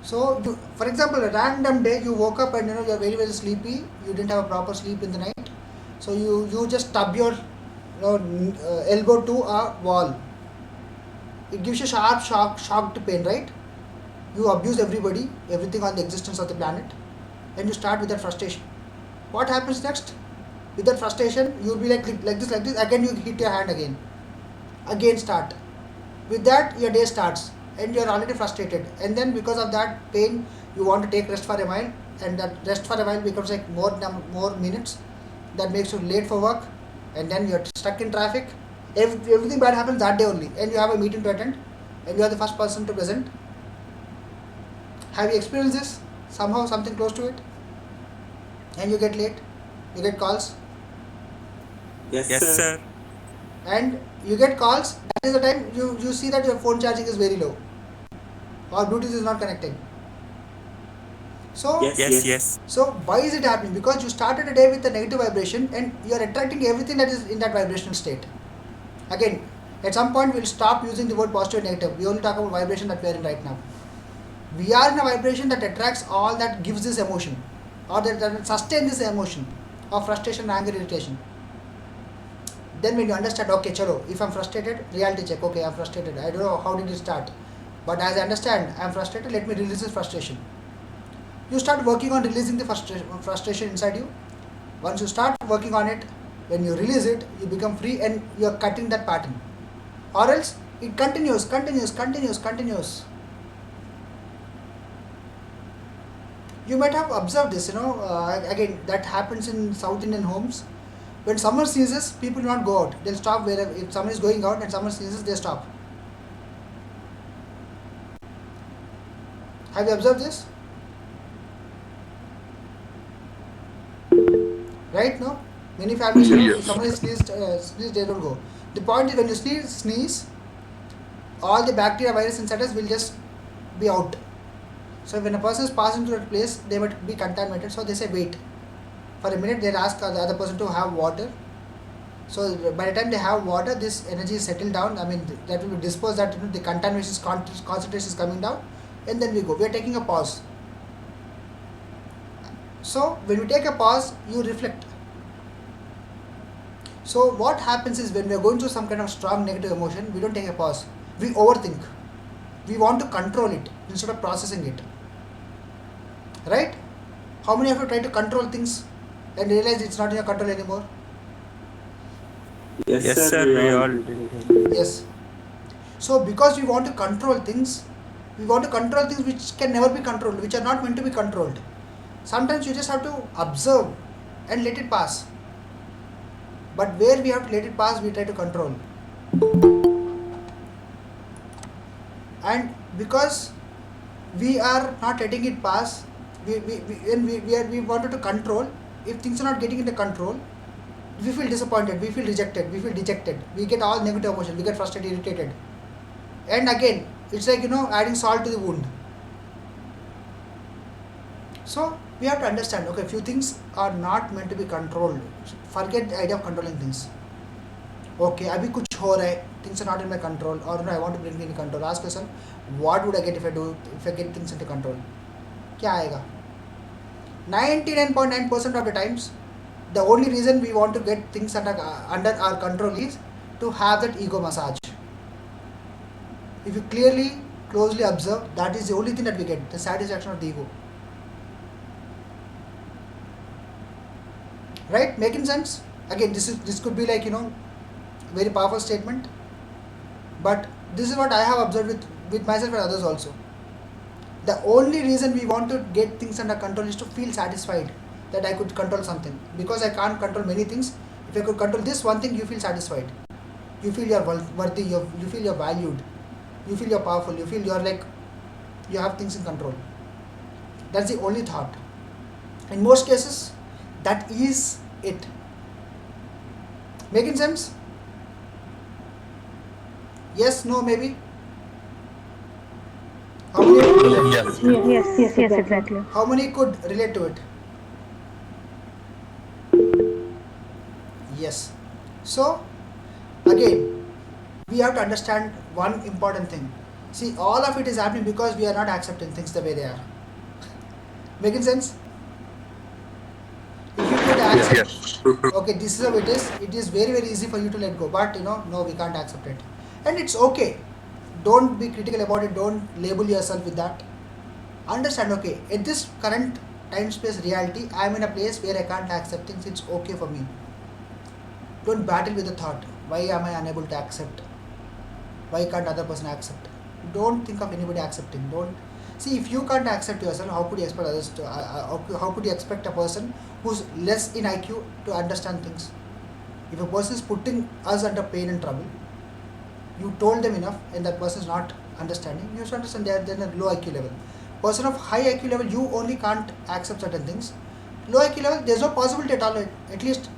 So, for example, a random day you woke up and you are very, very sleepy. You didn't have a proper sleep in the night. So you just stub your elbow to a wall. It gives you sharp, shocked pain, right? You abuse everybody, everything on the existence of the planet, and you start with that frustration. What happens next? With that frustration, you'll be like this. Again, you hit your hand again. Again, start. With that, your day starts, and you're already frustrated. And then, because of that pain, you want to take rest for a while, and that rest for a while becomes like more minutes. That makes you late for work, and then you're stuck in traffic. Everything bad happens that day only, and you have a meeting to attend, and you are the first person to present. Have you experienced this? Somehow, something close to it? And you get late, you get calls. Yes, sir. And you get calls, that is the time you see that your phone charging is very low, or Bluetooth is not connecting. So, Yes. so why is it happening? Because you started a day with a negative vibration, and you are attracting everything that is in that vibrational state. Again, at some point we'll stop using the word positive and negative. We only talk about vibration that we are in right now. We are in a vibration that attracts all that gives this emotion, or that sustains this emotion of frustration, anger, irritation. Then when you understand, okay, chalo, if I'm frustrated, reality check, okay, I'm frustrated. I don't know how did it start, but as I understand, I'm frustrated, let me release this frustration. You start working on releasing the frustration inside you. Once you start working on it, when you release it, you become free, and you are cutting that pattern. Or else, it continues. You might have observed this, again, that happens in South Indian homes. When someone sneezes, people do not go out. They'll stop wherever. If someone is going out and someone sneezes, they stop. Have you observed this? Right? No? Many families, if someone is sneezed, they don't go. The point is, when you sneeze, all the bacteria, virus inside us will just be out. So when a person is passing through that place, they might be contaminated. So they say wait. For a minute, they'll ask the other person to have water. So by the time they have water, this energy is settled down. I mean, that will be disposed, that the contamination concentration is coming down, and then we go. We are taking a pause. So when we take a pause, you reflect. So what happens is, when we are going through some kind of strong negative emotion, we don't take a pause. We overthink. We want to control it instead of processing it. Right? How many of you try to control things and realize it's not in your control anymore? Yes, sir. We all do. Yes. So because we want to control things which can never be controlled, which are not meant to be controlled. Sometimes you just have to observe and let it pass. But where we have to let it pass, we try to control. And because we are not letting it pass, we wanted to control. If things are not getting into control, we feel disappointed, we feel rejected, we feel dejected, we get all negative emotions, we get frustrated, irritated. And again, it's like, adding salt to the wound. So we have to understand, okay, few things are not meant to be controlled. Forget the idea of controlling things. Okay, abhi kuch ho raha hai, things are not in my control, or no, I want to bring in control. Ask yourself, what would I get if I get things into control? Kya aayega? 99.9% of the times, the only reason we want to get things under our control is to have that ego massage. If you closely observe, that is the only thing that we get, the satisfaction of the ego. Right? Making sense? Again, this could be like, very powerful statement, but this is what I have observed with myself and others also. The only reason we want to get things under control is to feel satisfied that I could control something. Because I can't control many things, if I could control this one thing, you feel satisfied. You feel you're worthy, you feel you're valued, you feel you're powerful, you feel you're like, you have things in control. That's the only thought. In most cases, that is it. Making sense? Yes, no, maybe? How many? Yes, exactly. How many could relate to it? Yes. So, again, we have to understand one important thing. See, all of it is happening because we are not accepting things the way they are. Making sense? If you could Yes. Okay, this is how it is. It is very very easy for you to let go, but no, we can't accept it, and it's okay. Don't be critical about it. Don't label yourself with that. Understand, okay, at this current time space reality, I am in a place where I can't accept things. It's okay for me. Don't battle with the thought. Why am I unable to accept? Why can't other person accept? Don't think of anybody accepting. Don't see, if you can't accept yourself, how could you expect others to? How could you expect a person who's less in IQ to understand things? If a person is putting us under pain and trouble, you told them enough, and that person is not understanding. You should understand they're in a low IQ level. Person of high IQ level, you only can't accept certain things. Low IQ level, there's no possibility at all. At least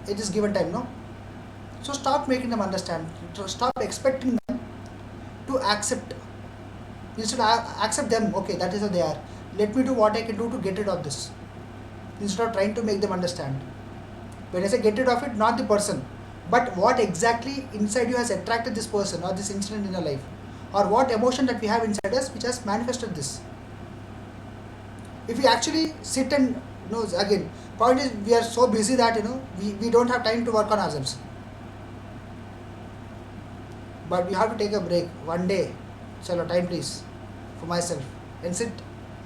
it is given time, no. So stop making them understand. Stop expecting them to accept. Instead, accept them. Okay, that is how they are. Let me do what I can do to get rid of this. Instead of trying to make them understand. When I say get rid of it, not the person, but what exactly inside you has attracted this person or this incident in your life, or what emotion that we have inside us which has manifested this. If we actually sit and again, point is we are so busy that we don't have time to work on ourselves. But we have to take a break one day. Chalo, time please for myself, and sit,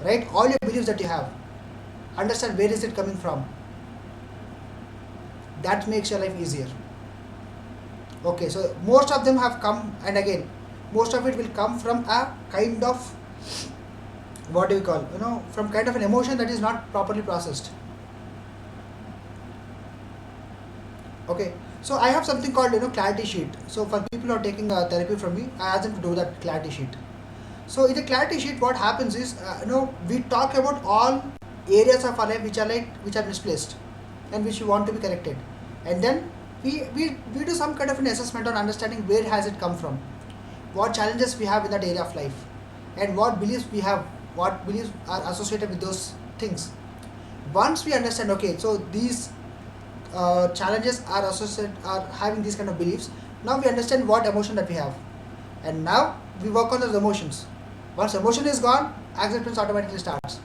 write all your beliefs that you have. Understand where is it coming from. That makes your life easier. Okay, so most of them have come, and again, most of it will come from a kind of, what do we call, from kind of an emotion that is not properly processed. Okay, so I have something called clarity sheet. So for people who are taking therapy from me, I ask them to do that clarity sheet. So in the clarity sheet, what happens is we talk about all areas of our life which are misplaced and which we want to be corrected, and then we do some kind of an assessment on understanding where has it come from, what challenges we have in that area of life, and what beliefs we have, what beliefs are associated with those things. Once we understand, okay, so these challenges are associated, are having these kind of beliefs, now we understand what emotion that we have, and now we work on those emotions. Once emotion is gone, acceptance automatically starts.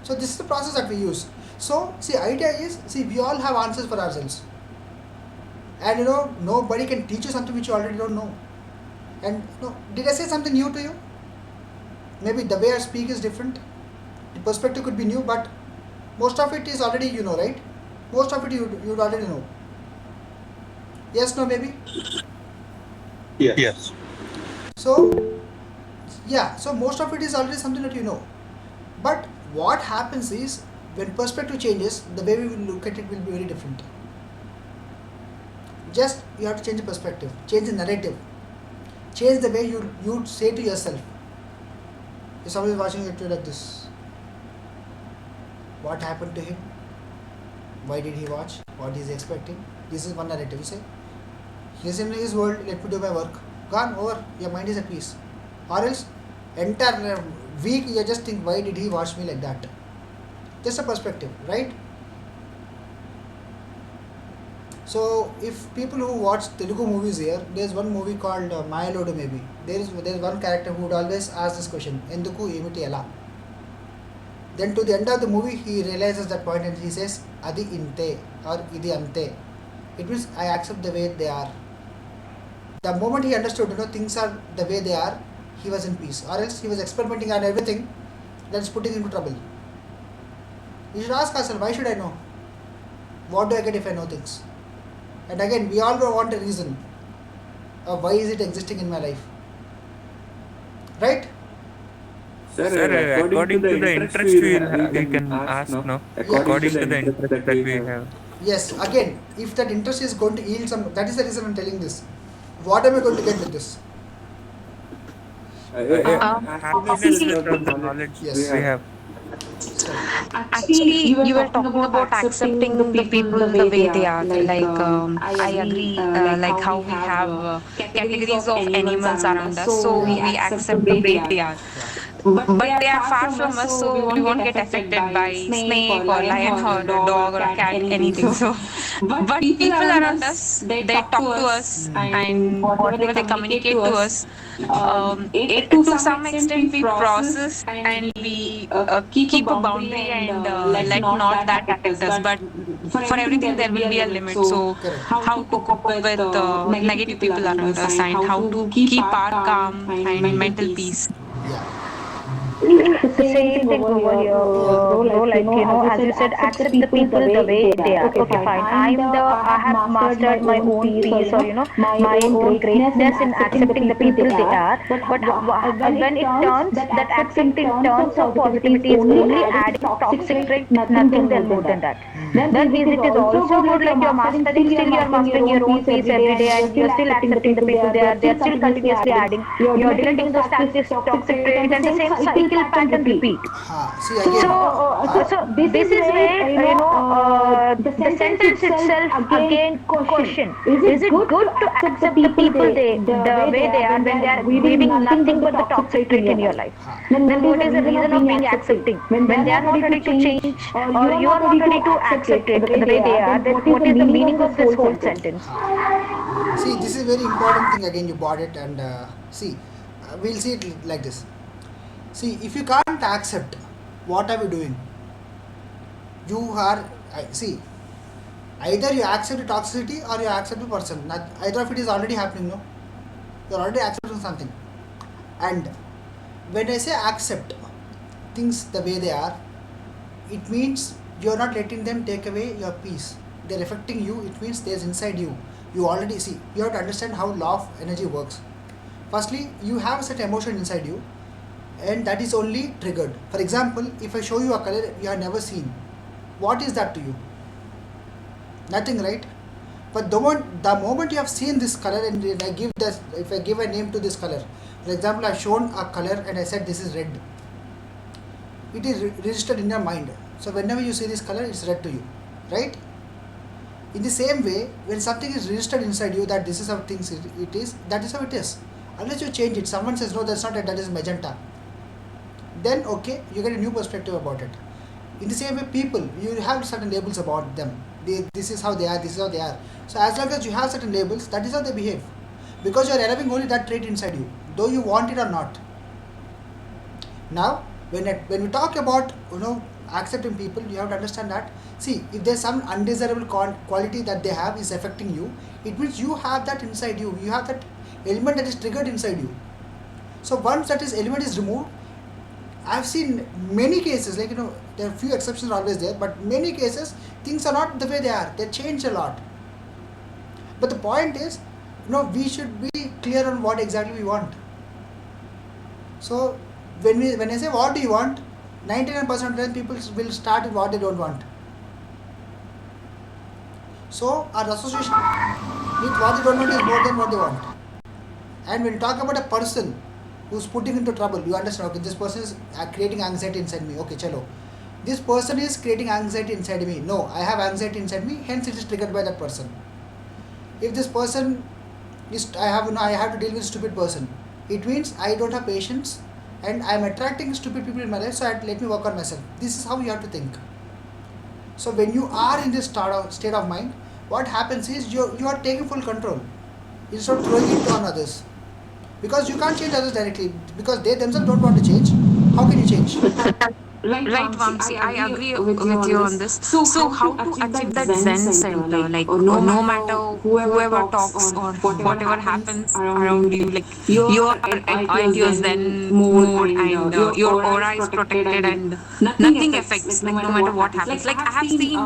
So this is the process that we use. So see, idea is, we all have answers for ourselves, and nobody can teach you something which you already don't know. And did I say something new to you? Maybe the way I speak is different, the perspective could be new, but most of it is already right? Most of it you already know. Yes, no, maybe? Yes. So so most of it is already something that you know. But what happens is, when perspective changes, the way we will look at it will be very different. Just you have to change the perspective, change the narrative, change the way you say to yourself. If somebody is watching it like this, what happened to him? Why did he watch? What is he expecting? This is one narrative. You say, he's in his world, let me do my work. Gone, over, your mind is at peace. Or else, entire week you just think, why did he watch me like that? Just a perspective, right? So if people who watch Telugu movies here, there's one movie called Mayalodu maybe. There's one character who would always ask this question, Enduku Emiti Ela. Then to the end of the movie, he realizes that point and he says, Adi Inte or Idi Ante. It means I accept the way they are. The moment he understood, things are the way they are, he was in peace. Or else he was experimenting on everything that's putting him into trouble. We should ask ourselves, why should I know? What do I get if I know things? And again, we all want a reason of why is it existing in my life. Right? Sir, according to the interest we can ask, no? According to the interest that we have. Yes, again, if that interest is going to yield some, that is the reason I'm telling this. What am I going to get with this? Happiness from the knowledge Yes. we have. Actually, you were talking about accepting the people the way they are. I agree, like how we have categories of animals around us, so we accept the way they are. but they are far from us, so we won't get affected by snake or lion or a dog or a cat, anything. So, but people around us, they talk to us, and whatever they communicate to us, to some extent we process and we keep a boundary and let not that affect us. But for everything there will be a limit. So Correct. how to cope up with negative people around us and how to keep our calm and mental peace. Yeah. Same thing over here, bro. Like, as you said, accept the people the way they are. Okay, fine. I have mastered my own peace, or my own greatness in accepting the people they are. But when it turns, that accepting turns of positivity is only adding toxic trait, nothing then more than that. Then is it is also good, like you're mastering, still you're mastering your own peace every day, and you're still accepting the people they are. They're still continuously adding. You're deleting those toxic traits, and the same cycle pattern repeat. See again. So this is where the sentence itself again question: is it good to accept the people the way they are when they are weaving nothing but the toxic trait in your life? Then what is the reason of being accepting when they are not ready to change, or you are not ready to accept it the way they are? Then what is the meaning of this whole sentence? See, this is very important thing again. You bought it, and we'll see it like this. See, if you can't accept, what are we doing? You are either you accept the toxicity or you accept the person. Either of it is already happening. No, you're already accepting something. And when I say accept things the way they are, it means you're not letting them take away your peace. They're affecting you. It means there's inside you. You already see. You have to understand how law of energy works. Firstly, you have such emotion inside you, and that is only triggered. For example, if I show you a color you have never seen, what is that to you? Nothing, right? But the moment you have seen this color, and if I give a name to this color, for example, I've shown a color and I said this is red, it is registered in your mind. So whenever you see this color, it's red to you, right? In the same way, when something is registered inside you that this is how things it is, that is how it is. Unless you change it, someone says no, that's not it, that is magenta, then okay, you get a new perspective about it. In the same way, people, you have certain labels about them. This is how they are, this is how they are. So as long as you have certain labels, that is how they behave, because you are allowing only that trait inside you, though you want it or not. Now when we talk about accepting people, you have to understand that, see, if there's some undesirable quality that they have is affecting you, it means you have that inside you. You have that element that is triggered inside you. So once that element is removed, I've seen many cases, like there are few exceptions always there, but many cases things are not the way they are. They change a lot. But the point is, we should be clear on what exactly we want. So when I say what do you want, 99% of the time people will start with what they don't want. So our association with what they don't want is more than what they want. And when you talk about a person who's putting into trouble, you understand, okay, this person is creating anxiety inside me. Okay, chalo. This person is creating anxiety inside me. No, I have anxiety inside me, hence it is triggered by that person. If this person is, I have to deal with a stupid person, it means I don't have patience and I am attracting stupid people in my life, so let me work on myself. This is how you have to think. So when you are in this state of mind, what happens is you are taking full control instead of throwing it on others. Because you can't change others directly, because they themselves don't want to change. How can you change? Right, Vamsi, I agree with you on this. So how to achieve that Zen center? Like, no matter whoever talks or whatever happens around you, like, you are at your Zen mode, and your aura is protected and nothing affects, like, no matter what happens. Like, I have seen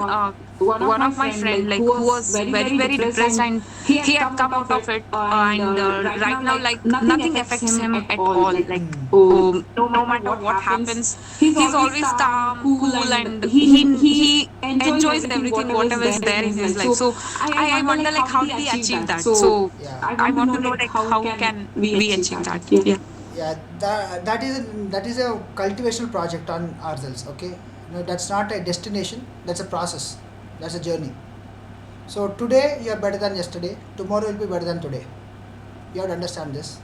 one of my friend, like, who was very, very depressed, and he had come out of it, and right now, like, nothing affects him at all. Like, no matter what happens, he's always calm, cool, and he enjoys everything, whatever is there in his life. So I wonder, like, how did he achieve that? So I want to know, like, how can we achieve that? Yeah, that is a cultivational project on ourselves. Okay, that's not a destination. That's a process. That's a journey. So today you are better than yesterday. Tomorrow will be better than today. You have to understand this.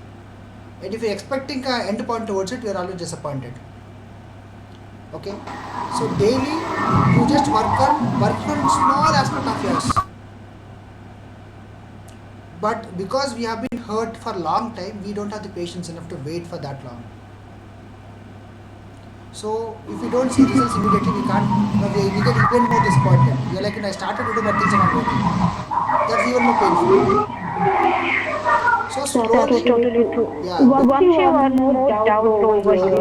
And if you're expecting an end point towards it, you're always disappointed. Okay, so daily you just working on small aspect of yours. But because we have been hurt for a long time, we don't have the patience enough to wait for that long. So if we don't see results immediately, we can't. We get even more disappointed. We're like, I started to do, but things are not working. That's even more painful. So That slowly, is totally true. yeah. Once you are more doubt over here,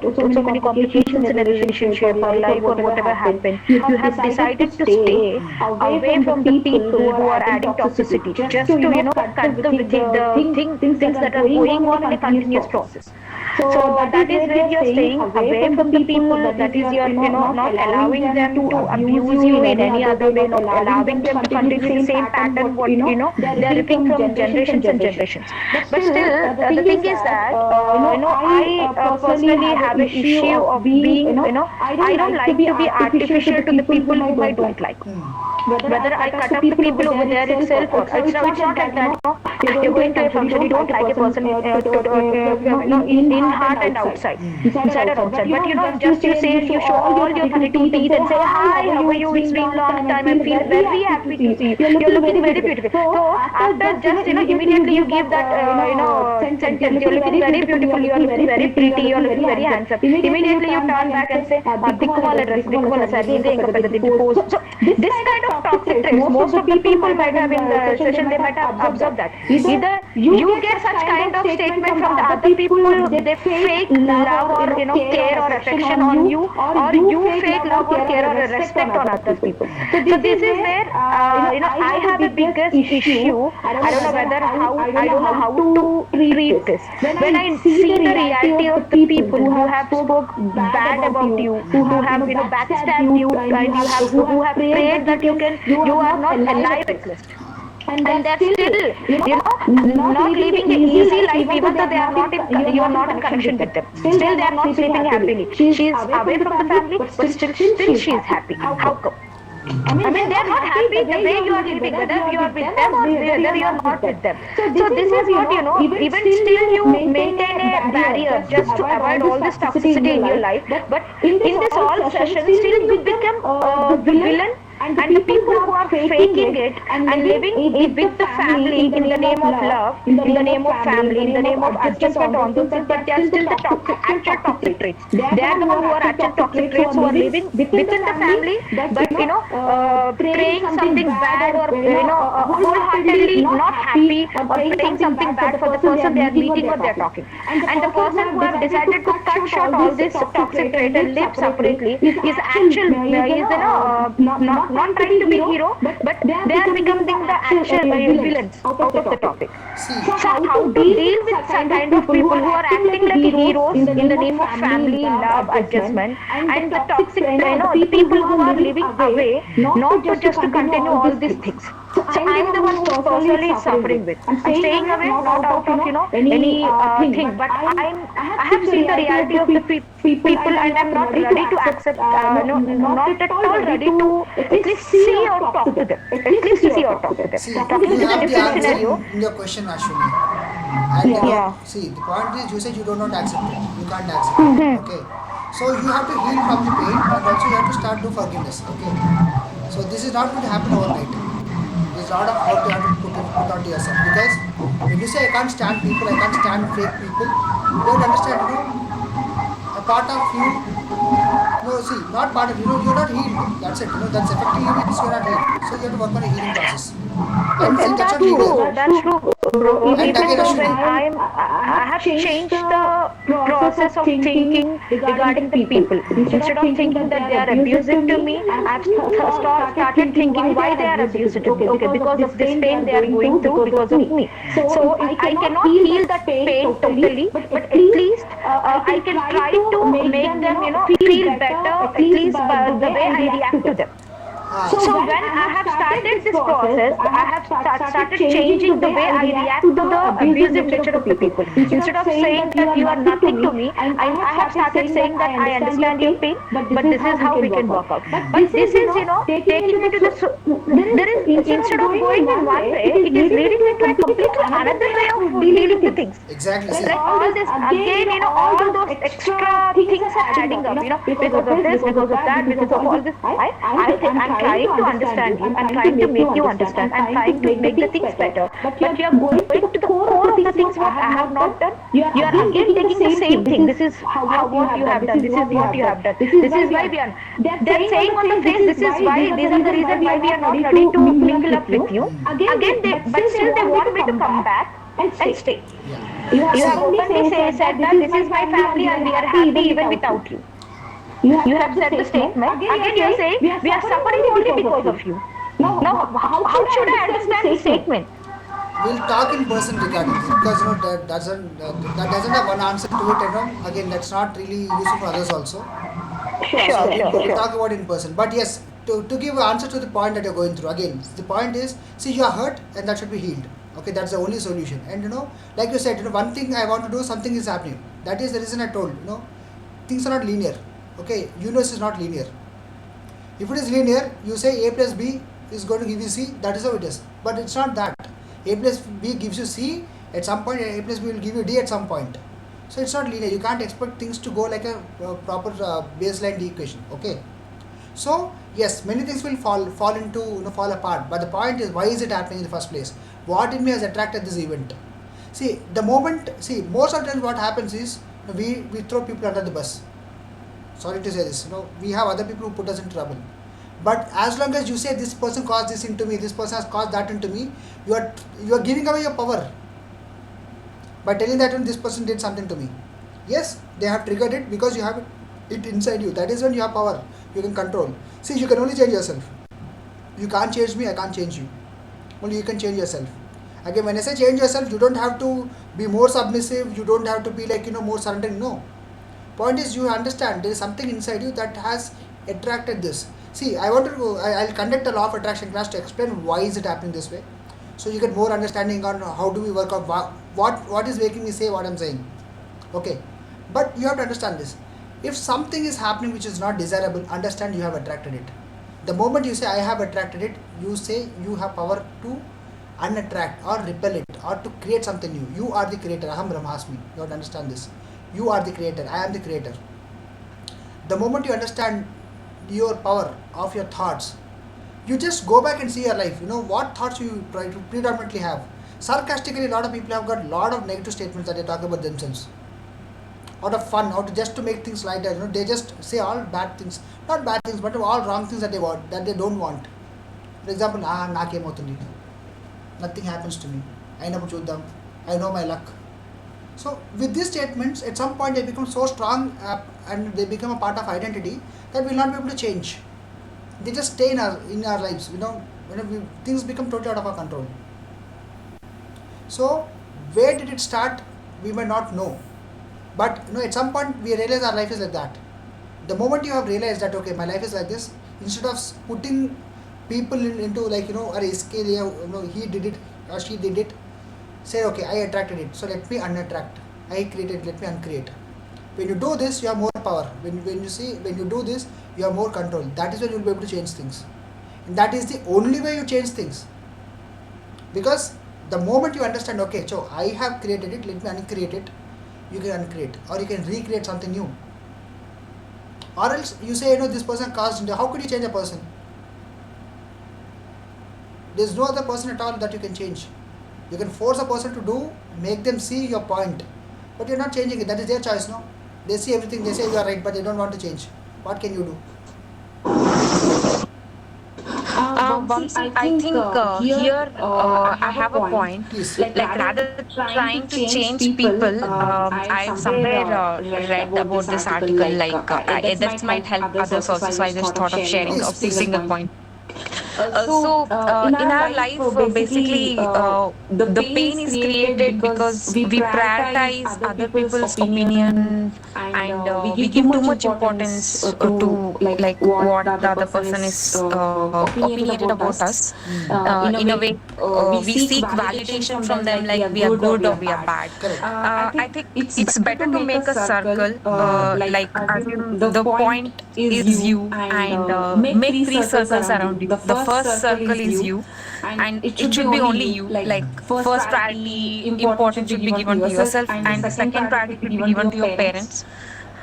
through so many complications in a relationship or life or whatever happened, you have decided to stay away from the people who are adding toxicity, just to cut the things that are going on in a continuous process. So that is where you're staying away from the people. That is you're not allowing them to abuse you in any other way, not allowing them to continue the same pattern. What they're repeating from generations and generations. But still, the thing is that I personally have an issue of being I don't like to be artificial to the people whom I don't like. Whether I cut up the people over there itself, or it's not like that. You're going to a function, you don't like a person in heart and outside, inside or outside. But just you show all your pretty teeth and say, hi, how are you? It's been a long time. I feel very happy to see you. You're looking very beautiful. So after just immediately you give that sentence. You're looking very beautiful. You're looking very pretty. You're looking very handsome. Immediately you turn back and say, Dikkumala dress, So this kind of toxic traits, most of the people might have in the session, they might have observed that. Either you get such kind of statement from the other people, they fake love or care or affection on you, or you fake love or care or respect on other people. So this is where I have a biggest issue. I don't know how to treat this. When I see the reality of the people who have spoke bad about you, who have backstabbed you, and who have prayed that you are not alive at least. And they're still, not living an easy life, even though you are not in connection with them. Still, they are not sleeping happily. She is away from the family, but still she is happy. How come? I mean, they are not happy the way you are living, whether you are with them or whether you are not with them. So this is what, even still you maintain a barrier just to avoid all this toxicity in your life. But in this all session, still you become the villain. And the people who are faking it and living with the family in the name of love, in the name of family, in the name of adjustment on those things, but they are still the actual toxic traits. They are the one who are actual toxic traits who are living within the family, but praying something bad or wholeheartedly not happy, or praying something bad for the person they are meeting or they are talking. And the person who have decided to cut short all this toxic trait and live separately is not trying to be hero, but they are becoming the actual villains out of the topic. So how to deal with some kind of people who are acting like heroes in the name of family, love, adjustment, and the toxic, the people who are living away, not just to continue all these things. So I'm the one who personally is suffering with. I'm staying away, not out of any thing, but I have seen the reality of the people, and I'm not ready to accept, not at all ready to at least see or talk to them. At least see or talk to them. See, you have the answer in your question, Ashwini. And see, the point is, you said you do not accept it. You can't accept it. Okay. So you have to heal from the pain, and also you have to start to forgiveness. Okay. So this is not going to happen overnight. There's a lot of work you have to put out yourself, because when you say I can't stand people, I can't stand fake people, you don't understand, a part of you, not part of you, you're not healed. That's it, that's affecting you means you're not healed. So you have to work on a healing process. And see, that's not legal. That's true, bro. And Even again, though Ashwini, when I have changed the process of thinking regarding the people. Instead of thinking that they are abusive to me, I've started thinking why they are abusive to me. Okay, because of this pain they are going through because of me. So I cannot heal that pain totally, but at least I can try to make them, feel better, at least by the way I react to them. So when I have started this process, I have started changing the way I react to the abusive nature of the people. Instead of saying that you are nothing to me, I have started saying that I understand your pain, but this is how we can work out. But this is, taking me to the, there is, instead of going in one way, it is leading me to a completely another way of dealing with things. Exactly. See, Like all this, again, all those extra things are adding up, because of this, because of that, because of all this. I think I'm trying to understand you. I'm trying to make you understand. I'm trying to make the things better. But you are going to the core of the things what I have not done. You are again taking the same thing. This is what you have done. This is what you have done. This is why we are. They're saying on the face. This is why. These are the reasons why we are not ready to mingle up with you. Again, but still they want me to come back and stay. yeah. You have openly said that this is my family and we are happy even without you. You have said the statement. Again, you are saying we are suffering only because of you. Now, how should I understand the statement? We'll talk in person regarding this because that doesn't have one answer to it. Again, that's not really useful for others also. We'll talk about it in person. But yes, to give an answer to the point that you're going through. Again, the point is, see, you are hurt and that should be healed. Okay, that's the only solution. And like you said, one thing I want to do, something is happening. That is the reason I told. Things are not linear. Okay, universe is not linear. If it is linear, you say A plus B is going to give you C. That is how it is. But it's not that. A plus B gives you C at some point. A plus B will give you D at some point. So it's not linear. You can't expect things to go like a proper baseline equation. Okay. So yes, many things will fall into fall apart. But the point is, why is it happening in the first place? What in me has attracted this event? See, most of the time what happens is we throw people under the bus. Sorry to say this. We have other people who put us in trouble. But as long as you say this person caused this into me, this person has caused that into me, you are giving away your power by telling that this person did something to me. Yes, they have triggered it because you have it inside you. That is when you have power. You can control. See, you can only change yourself. You can't change me, I can't change you. Only you can change yourself. Again, when I say change yourself, you don't have to be more submissive. You don't have to be more surrendering. No. Point is, you understand there is something inside you that has attracted this. See, I'll conduct a law of attraction class to explain why is it happening this way. So you get more understanding on how do we work out what is making me say what I'm saying. Okay. But you have to understand this. If something is happening which is not desirable, understand you have attracted it. The moment you say I have attracted it, you say you have power to unattract or repel it or to create something new. You are the creator. Aham Brahmasmi. You have to understand this. You are the creator. I am the creator. The moment you understand your power of your thoughts, you just go back and see your life. What thoughts you predominantly have. Sarcastically, a lot of people have got a lot of negative statements that they talk about themselves. Out of fun, just to make things lighter. They just say all bad things. Not bad things, but all wrong things that they want, that they don't want. For example, nothing happens to me. I know my luck. So with these statements, at some point they become so strong and they become a part of identity that we will not be able to change. They just stay in our lives. Things become totally out of our control. So where did it start? We may not know. But at some point we realize our life is like that. The moment you have realized that okay, my life is like this, instead of putting people into he did it or she did it, say okay, I attracted it, so let me unattract. I created, let me uncreate. When you do this, you have more power. When you do this, you have more control. That is when you will be able to change things. And that is the only way you change things. Because the moment you understand, okay, so I have created it, let me uncreate it, you can uncreate or you can recreate something new. Or else you say, this person caused, how could you change a person? There is no other person at all that you can change. You can force a person to make them see your point. But you're not changing it. That is their choice, no? They see everything, they say you are right, but they don't want to change. What can you do? Vamsi, I think here I have a point. Please. Like rather trying to change people, I somewhere read about this article. Like this might help others also. So I just thought of sharing a single point. In our life, basically, the pain is created because we prioritize other people's opinion, and we give too much importance to like what the other person is opinionated about us. In a way, we seek validation from them, like we are good or we are bad. Correct. I think it's better to make a circle, like assume the point is you, and make three circles around you. The first circle is you, and it should be only you. Like first priority importance should be given to yourself, and the second priority should be given to your parents,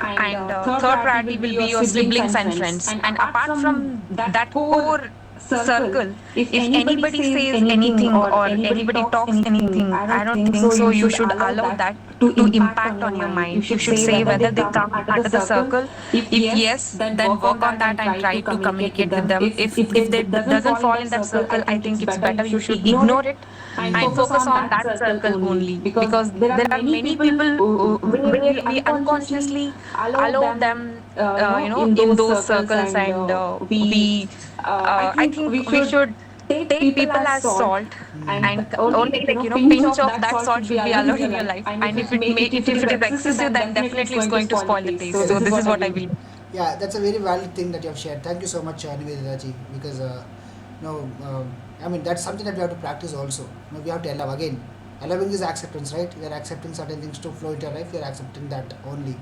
and third priority will be your siblings and friends. And apart from that core circle, if anybody says anything or anybody talks anything, I don't think so you should allow that to impact on your mind. You should say whether they come under the circle. If yes, then work on that and try to communicate with them. If they doesn't fall in that circle, I think it's better you should ignore it and focus on that circle only, because there are many people where we unconsciously allow them in those circles, and I think we should take people as salt, and only pinch of that salt should be allowed in your life. And if it is excessive, then definitely it's going to spoil the taste. So this is what I believe. Yeah, that's a very valid thing that you have shared. Thank you so much, Nivedita ji, because I mean that's something that we have to practice also. We have to allow again. Allowing is acceptance, right? We are accepting certain things to flow into your life. We are accepting that only.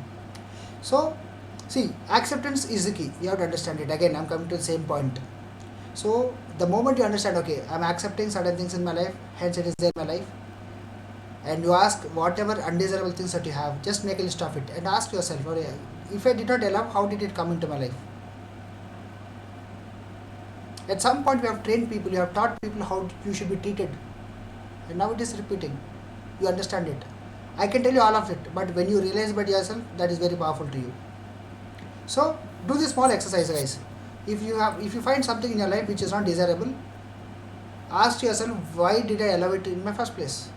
So, see, acceptance is the key. You have to understand it. Again, I'm coming to the same point. So, the moment you understand, okay, I'm accepting certain things in my life, hence it is there in my life, and you ask whatever undesirable things that you have, just make a list of it and ask yourself, okay, if I did not allow, how did it come into my life? At some point, we have trained people, you have taught people how you should be treated, and now it is repeating. You understand it. I can tell you all of it, but when you realize about yourself, that is very powerful to you. So, do this small exercise, guys. If you find something in your life which is not desirable, ask yourself, why did I allow it in my first place?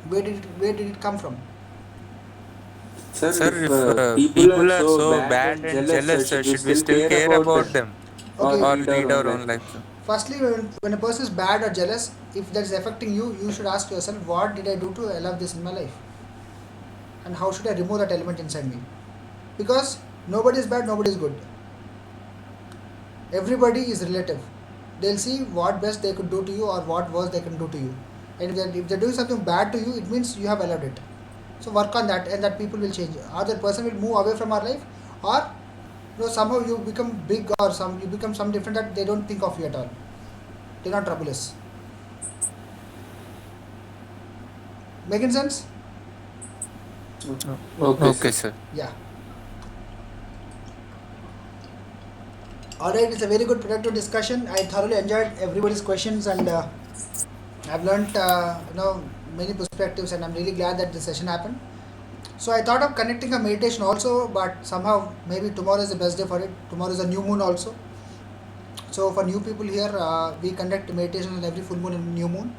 Where did it come from? Sir, if people are so bad and jealous, should we still care about them? Okay. Or lead our own life? Firstly, when a person is bad or jealous, if that is affecting you, you should ask yourself, what did I do to allow this in my life? And how should I remove that element inside me? Because nobody is bad, nobody is good. Everybody is relative. They'll see what best they could do to you or what worse they can do to you. And if they're doing something bad to you, it means you have allowed it. So work on that, and that people will change. Or that person will move away from our life, or somehow you become big, or you become some different that they don't think of you at all. They're not troublous. Making sense? Okay, sir. Yeah. Alright, it's a very good productive discussion. I thoroughly enjoyed everybody's questions, and I've learned many perspectives, and I'm really glad that this session happened. So I thought of connecting a meditation also, but somehow maybe tomorrow is the best day for it. Tomorrow is a new moon also. So for new people here, we conduct meditation on every full moon and new moon.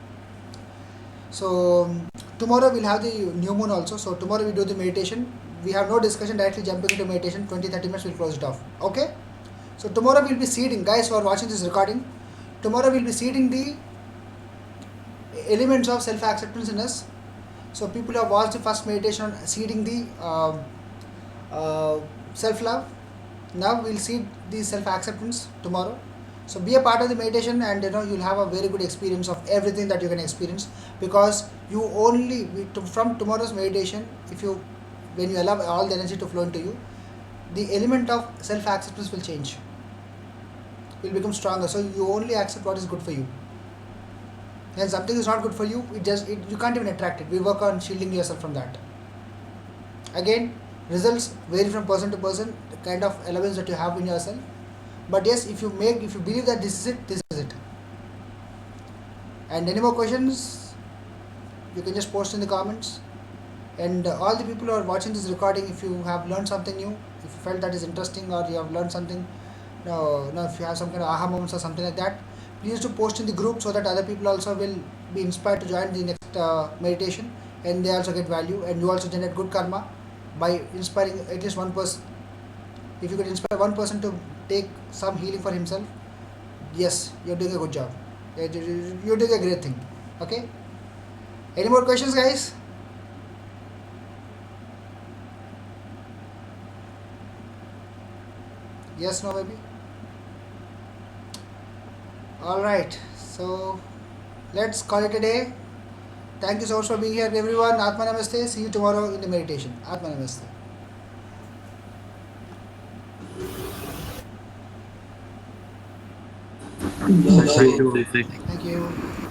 So tomorrow we'll have the new moon also. So tomorrow we do the meditation. We have no discussion, directly jumping into meditation. 20-30 minutes we'll close it off. Okay? So tomorrow we'll be seeding, guys who are watching this recording, tomorrow we'll be seeding the elements of self-acceptance in us. So people who have watched the first meditation on seeding the self-love, now we'll seed the self-acceptance tomorrow. So be a part of the meditation, and you'll have a very good experience of everything that you can experience, because you only, from tomorrow's meditation, when you allow all the energy to flow into you, the element of self-acceptance will change. Will become stronger. So you only accept what is good for you. When something is not good for you, you can't even attract it. We work on shielding yourself from that. Again, results vary from person to person, the kind of allowance that you have in yourself. But yes, if you believe that this is it, this is it. And any more questions, you can just post in the comments. And all the people who are watching this recording, if you have learned something new, if you felt that is interesting, or you have learned something, if you have some kind of aha moments or something like that, please do post in the group, so that other people also will be inspired to join the next meditation, and they also get value, and you also generate good karma by inspiring at least one person. If you could inspire one person to take some healing for himself, Yes, you're doing a good job. You're doing a great thing. Okay. Any more questions, guys? Yes, no, maybe. All right. So let's call it a day. Thank you so much for being here, everyone. Atma Namaste. See you tomorrow in the meditation. Atma Namaste. Thank you. Thank you.